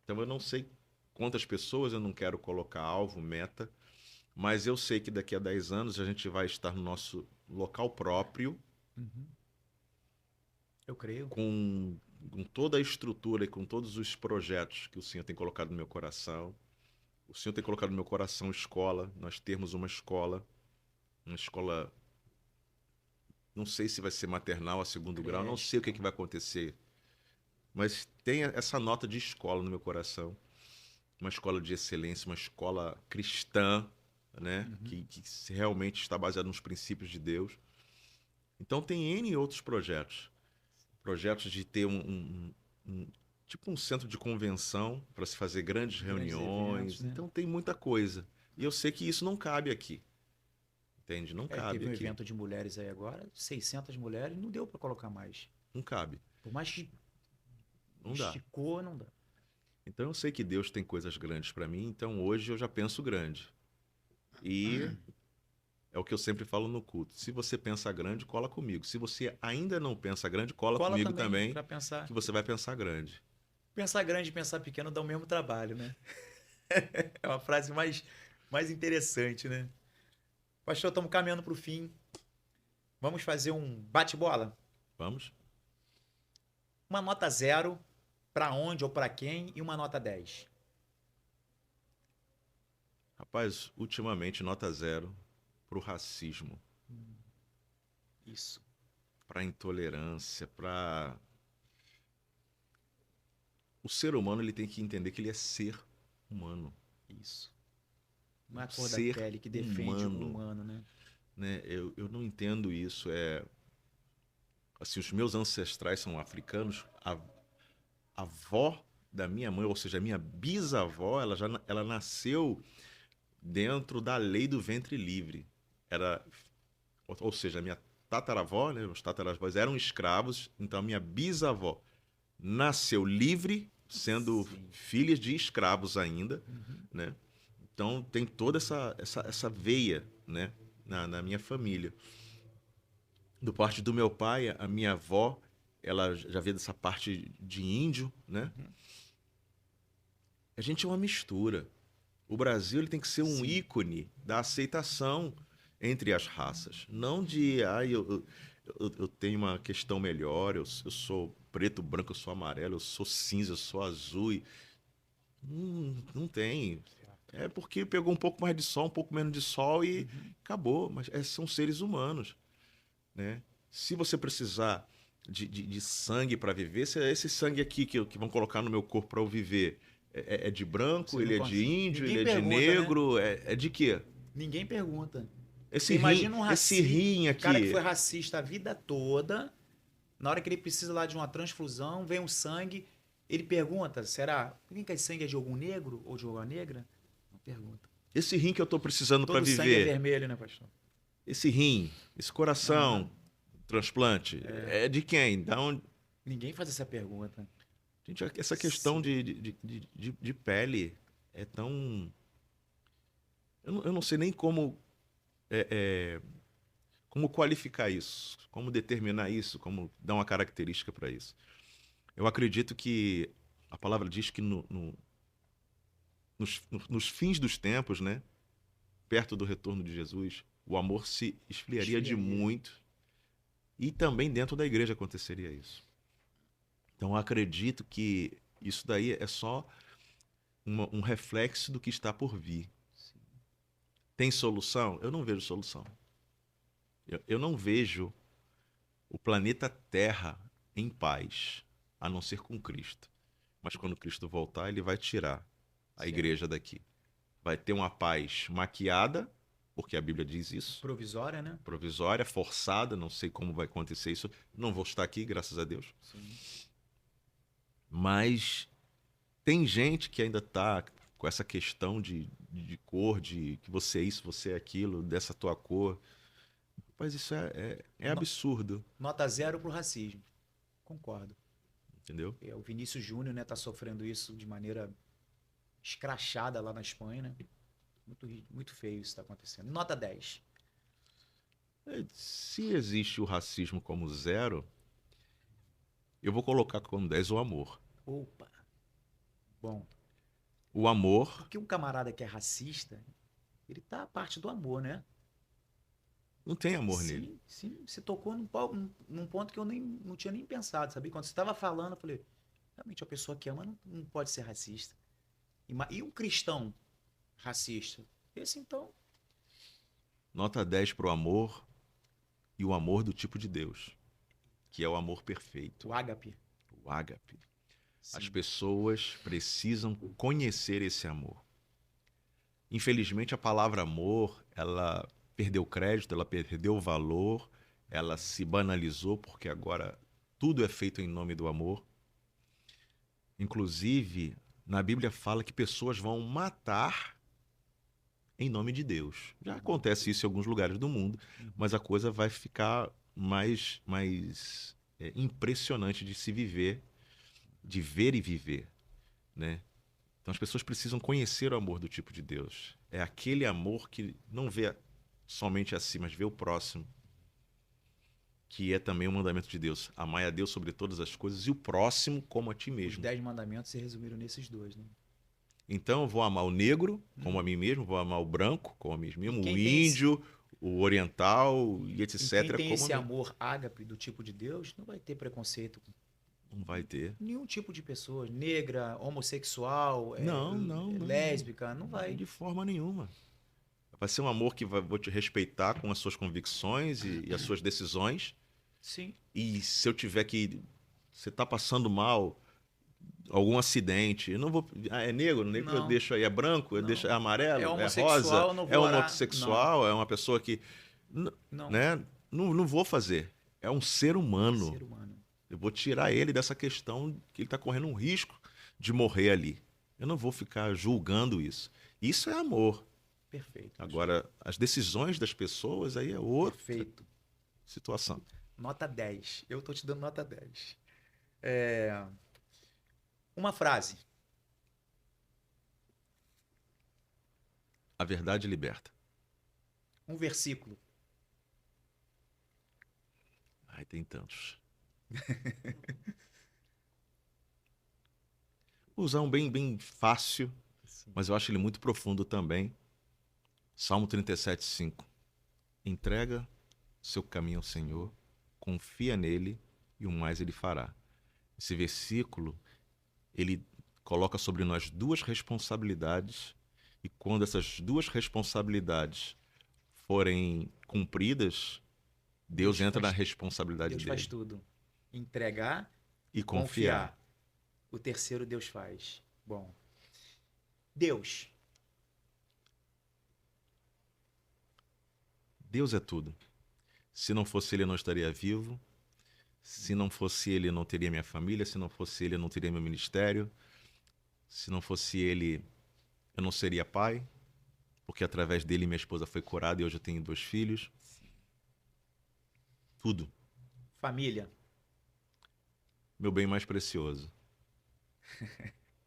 Então eu não sei quantas pessoas, eu não quero colocar alvo, meta, mas eu sei que daqui a 10 anos a gente vai estar no nosso local próprio, Eu creio. com toda a estrutura e com todos os projetos que o Senhor tem colocado no meu coração. O Senhor tem colocado no meu coração escola, nós termos uma escola, não sei se vai ser maternal a segundo grau, não sei o que vai acontecer, mas tem essa nota de escola no meu coração, uma escola de excelência, uma escola cristã, né, que realmente está baseada nos princípios de Deus. Então tem N outros projetos de ter tipo um centro de convenção para se fazer grandes reuniões. Eventos, né? Então tem muita coisa. E eu sei que isso não cabe aqui. Entende? Não cabe teve um aqui. evento de mulheres aí agora, 600 mulheres, não deu para colocar mais. Não cabe. Por mais que Não dá. esticou, não dá. Então eu sei que Deus tem coisas grandes para mim, então hoje eu já penso grande. E é o que eu sempre falo no culto. Se você pensa grande, cola comigo. Se você ainda não pensa grande, cola comigo também, para pensar. que você vai pensar grande. Pensar grande e pensar pequeno dá o mesmo trabalho, né? É uma frase mais interessante, né? Pastor, estamos caminhando para o fim. Vamos fazer um bate-bola? Vamos? Uma nota 0 para onde ou para quem e uma nota 10. Rapaz, ultimamente nota 0 pro racismo. Isso. Pra intolerância, pra... O ser humano ele tem que entender que ele é ser humano. Isso. Não é a cor Ser da pele que defende o humano. humano, né? Eu não entendo isso. Assim, os meus ancestrais são africanos. A avó da minha mãe, ou seja, a minha bisavó, ela nasceu dentro da lei do ventre livre. Ou seja, a minha tataravó, né, os tataravós eram escravos, então a minha bisavó nasceu livre, sendo filha de escravos ainda, né? Então tem toda essa veia, né, na minha família. Do parte do meu pai, a minha avó, ela já veio dessa parte de índio, né? A gente é uma mistura. O Brasil ele tem que ser um ícone da aceitação entre as raças. Não de, eu tenho uma questão melhor, eu sou preto, branco, eu sou amarelo, eu sou cinza, eu sou azul. Não tem. É porque pegou um pouco mais de sol, um pouco menos de sol e acabou. Mas são seres humanos, né? Se você precisar de sangue para viver, se é esse sangue aqui que vão colocar no meu corpo para eu viver é de branco, Você ele não é de consegue. índio, Ninguém ele é de pergunta, né? negro, é de quê? Ninguém pergunta. Você Esse rim, imagina um esse rim um cara que aqui, foi racista a vida toda, na hora que ele precisa lá de uma transfusão, vem um sangue, ele pergunta, será, vem que esse sangue é de algum negro ou de alguma negra? Não pergunta. esse rim que eu tô precisando para Todo sangue é viver, vermelho, né, pastor? esse rim, esse coração, transplante, é de quem? Da onde? Ninguém faz essa pergunta. Gente, essa questão Sim. de pele é tão. Eu não sei nem como, é, é, como qualificar isso, como determinar isso, como dar uma característica para isso. Eu acredito que a palavra diz que nos fins dos tempos, né, perto do retorno de Jesus, o amor se esfriaria de Esfriaria. muito e também dentro da igreja aconteceria isso. Então eu acredito que isso daí é só um reflexo do que está por vir. Sim. Tem solução? Eu não vejo solução. Eu não vejo o planeta Terra em paz, a não ser com Cristo. Mas quando Cristo voltar, ele vai tirar a Certo. igreja daqui. Vai ter uma paz maquiada, porque a Bíblia diz isso, Provisória, né? provisória, forçada, não sei como vai acontecer isso. Não vou estar aqui, graças a Deus. Sim. Mas tem gente que ainda está com essa questão de cor, de que você é isso, você é aquilo, dessa tua cor. Mas isso é No- absurdo, Nota zero pro racismo. Concordo. entendeu? O Vinícius Júnior, né, tá sofrendo isso de maneira escrachada lá na Espanha, né? Muito feio isso tá acontecendo. Nota 10. Se existe o racismo como zero, eu vou colocar como 10 o amor. Opa. Bom, O amor, porque um camarada que é racista, ele tá a parte do amor, né? não tem amor nele. Sim, sim. Você tocou num ponto que eu nem, não tinha nem pensado, sabia? Quando você estava falando, eu falei, realmente a pessoa que ama não pode ser racista. E um cristão racista? Esse então, Nota 10 para o amor e o amor do tipo de Deus, que é o amor perfeito, o ágape. o ágape. As Sim. pessoas precisam conhecer esse amor. Infelizmente, a palavra amor, ela perdeu crédito, ela perdeu valor, ela se banalizou, porque agora tudo é feito em nome do amor. Inclusive, na Bíblia fala que pessoas vão matar em nome de Deus. Já acontece isso em alguns lugares do mundo, mas a coisa vai ficar mais impressionante de se viver, de ver e viver, né? Então as pessoas precisam conhecer o amor do tipo de Deus. É aquele amor que não vê somente a si, mas vê o próximo, que é também um mandamento de Deus. Amai a Deus sobre todas as coisas e o próximo como a ti Os mesmo. 10 mandamentos se resumiram nesses dois, né? Então eu vou amar o negro como a mim mesmo, vou amar o branco como a mim mesmo, Quem o tem esse- índio, o oriental e etc. E quem tem como esse a mim. amor ágape do tipo de Deus, não vai ter preconceito com Não vai ter. nenhum tipo de pessoa, negra, homossexual, Não. lésbica, não vai. De forma nenhuma. Vai ser um amor que vou te respeitar com as suas convicções e as suas decisões. Sim. E se eu tiver que. Você está passando mal, algum acidente, eu não vou. Ah, é negro? Negro eu Não. deixo aí. É branco? Eu Não. deixo. É É amarelo? É homossexual, rosa? eu não vou É orar. homossexual? É uma pessoa que. Não. Né? Não vou fazer. É um ser humano. Ser humano. Eu vou tirar ele dessa questão que ele está correndo um risco de morrer ali. Eu não vou ficar julgando isso. Isso é amor. Perfeito. Agora, as decisões das pessoas aí é outra Perfeito. situação. Nota 10. Eu tô te dando nota 10. Uma frase. A verdade liberta. Um versículo. Ai, tem tantos. Vou usar um bem fácil, Sim. mas eu acho ele muito profundo também. Salmo 37:5. Entrega seu caminho ao Senhor, confia nele e o mais ele fará. Esse versículo, ele coloca sobre nós duas responsabilidades e quando essas duas responsabilidades forem cumpridas, Deus entra na responsabilidade Deus dele. faz tudo. entregar E e confiar. confiar. O terceiro Deus faz. Bom, Deus. Deus é tudo. Se não fosse ele, eu não estaria vivo. Se não fosse ele, eu não teria minha família. Se não fosse ele, eu não teria meu ministério. Se não fosse ele, eu não seria pai. Porque através dele minha esposa foi curada e hoje eu tenho 2 filhos. Tudo. Família. Meu bem mais precioso.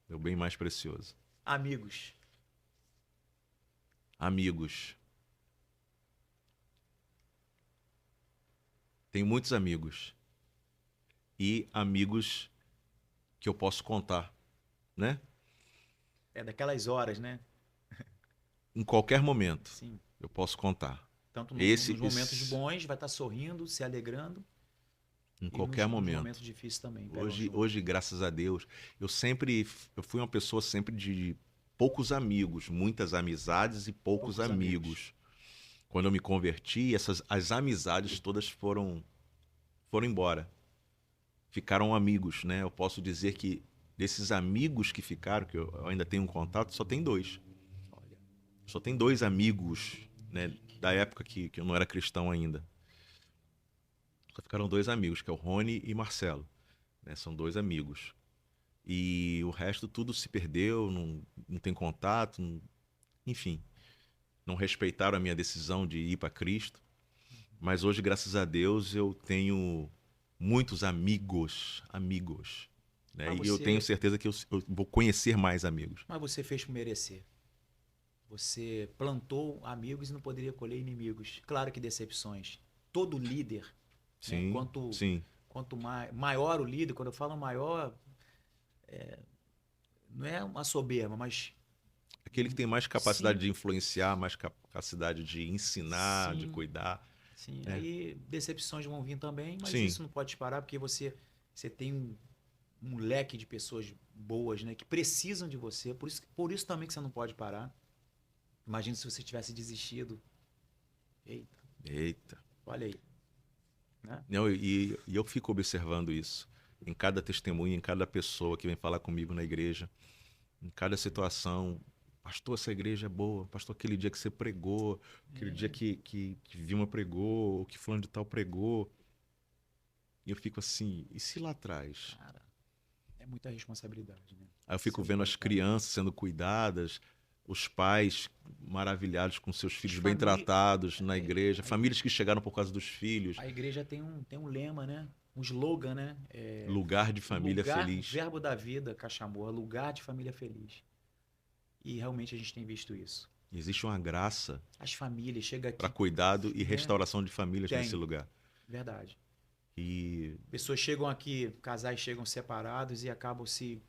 Meu bem mais precioso. Amigos. Amigos. Tenho muitos amigos. E amigos que eu posso contar, né? É daquelas horas, né? Em qualquer momento Sim. eu posso contar. Tanto Esse, nos momentos esse bons, vai estar sorrindo, se alegrando. em E qualquer nos momento. momentos difíceis também. Pegam Hoje, junto. hoje, graças a Deus, eu fui uma pessoa sempre de poucos amigos, muitas amizades e poucos Poucos amigos. amigos. Quando eu me converti, as amizades todas foram embora. Ficaram amigos, né? Eu posso dizer que desses amigos que ficaram, que eu ainda tenho um contato, só tem 2. Olha, Só tem 2 amigos, né? Da época que eu não era cristão ainda. Só ficaram 2 amigos, que é o Rony e Marcelo, né? São 2 amigos. E o resto tudo se perdeu, não tem contato, enfim. Não respeitaram a minha decisão de ir para Cristo. Mas hoje, graças a Deus, eu tenho muitos amigos, né? mas E eu tenho você, certeza que eu vou conhecer mais amigos. mas você fez por merecer. Você plantou amigos e não poderia colher inimigos. Claro que decepções. Todo líder, né? Sim, Quanto, sim. quanto maior o líder, quando eu falo maior, não é uma soberba, mas Aquele que tem mais capacidade sim, de influenciar, mais capacidade de ensinar, de sim, cuidar, sim. né? Aí decepções vão vir também, mas Sim, isso não pode te parar porque você tem um leque de pessoas boas, né, que precisam de você. Por isso também que você não pode parar. Imagina se você tivesse desistido. Eita, eita. olha aí, né? Não, e eu fico observando isso. Em cada testemunho, em cada pessoa que vem falar comigo na igreja, em cada situação. Pastor, essa igreja é boa. Pastor, aquele dia que você pregou, aquele dia que Vilma pregou, ou que fulano de tal pregou. E eu fico assim, e se lá atrás? Cara, é muita responsabilidade, né? Aí eu Isso fico é vendo muito as delicado. crianças sendo cuidadas, os pais maravilhados com seus As filhos bem famílias, tratados na igreja, a, famílias que chegaram por causa dos filhos. a igreja tem um lema, né? Um slogan, né? Lugar de família Lugar, feliz. verbo da vida, Cachamorra, lugar de família feliz. E realmente a gente tem visto isso. Existe uma graça As famílias chegam para aqui, cuidado e né? restauração de famílias nesse Tem, lugar. verdade. E Pessoas chegam aqui, casais chegam separados e acabam se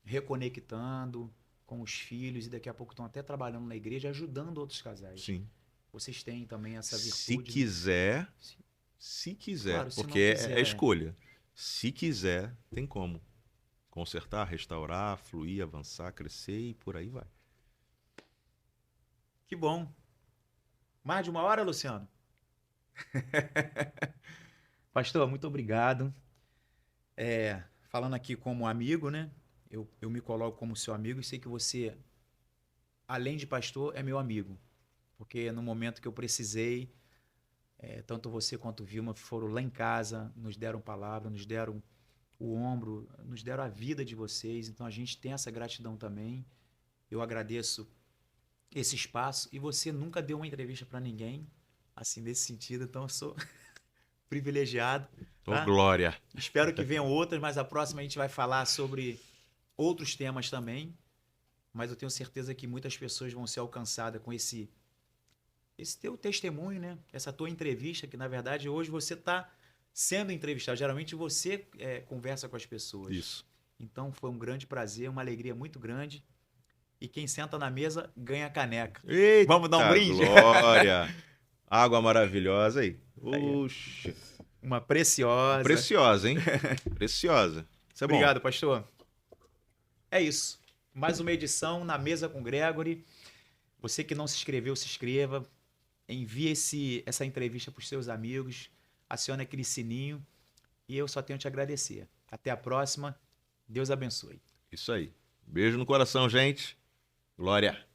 reconectando com os filhos e daqui a pouco estão até trabalhando na igreja, ajudando outros casais. sim, Vocês têm também essa se virtude, né? quiser, Se- se quiser, Claro, se porque não é quiser, escolha. Se quiser, tem como consertar, restaurar, fluir, avançar, crescer e por aí vai. que bom. Mais de uma hora, Luciano? Pastor, muito obrigado. Falando aqui como amigo, né? Eu me coloco como seu amigo e sei que você, além de pastor, é meu amigo. Porque no momento que eu precisei, tanto você quanto o Vilma foram lá em casa, nos deram palavra, nos deram o ombro, nos deram a vida de vocês. Então a gente tem essa gratidão também. Eu agradeço esse espaço e você nunca deu uma entrevista para ninguém, assim, nesse sentido. Então eu sou privilegiado, Ô, tá? glória! Espero que venham outras, mas a próxima a gente vai falar sobre outros temas também. Mas eu tenho certeza que muitas pessoas vão ser alcançadas com esse teu testemunho, né? Essa tua entrevista, que na verdade hoje você está sendo entrevistado. Geralmente você conversa com as pessoas. Isso. Então foi um grande prazer, uma alegria muito grande. E quem senta na mesa ganha a caneca. Vamos dar um Eita brinde? glória! Água maravilhosa aí. Aí, ó. Oxe. Uma preciosa. Preciosa, hein? Preciosa. Isso é bom. Obrigado, pastor. É isso. Mais uma edição na mesa com Gregory. Você que não se inscreveu, se inscreva. Envie essa entrevista para os seus amigos. Acione aquele sininho. E eu só tenho a te agradecer. Até a próxima. Deus abençoe. Isso aí. Beijo no coração, gente. Glória.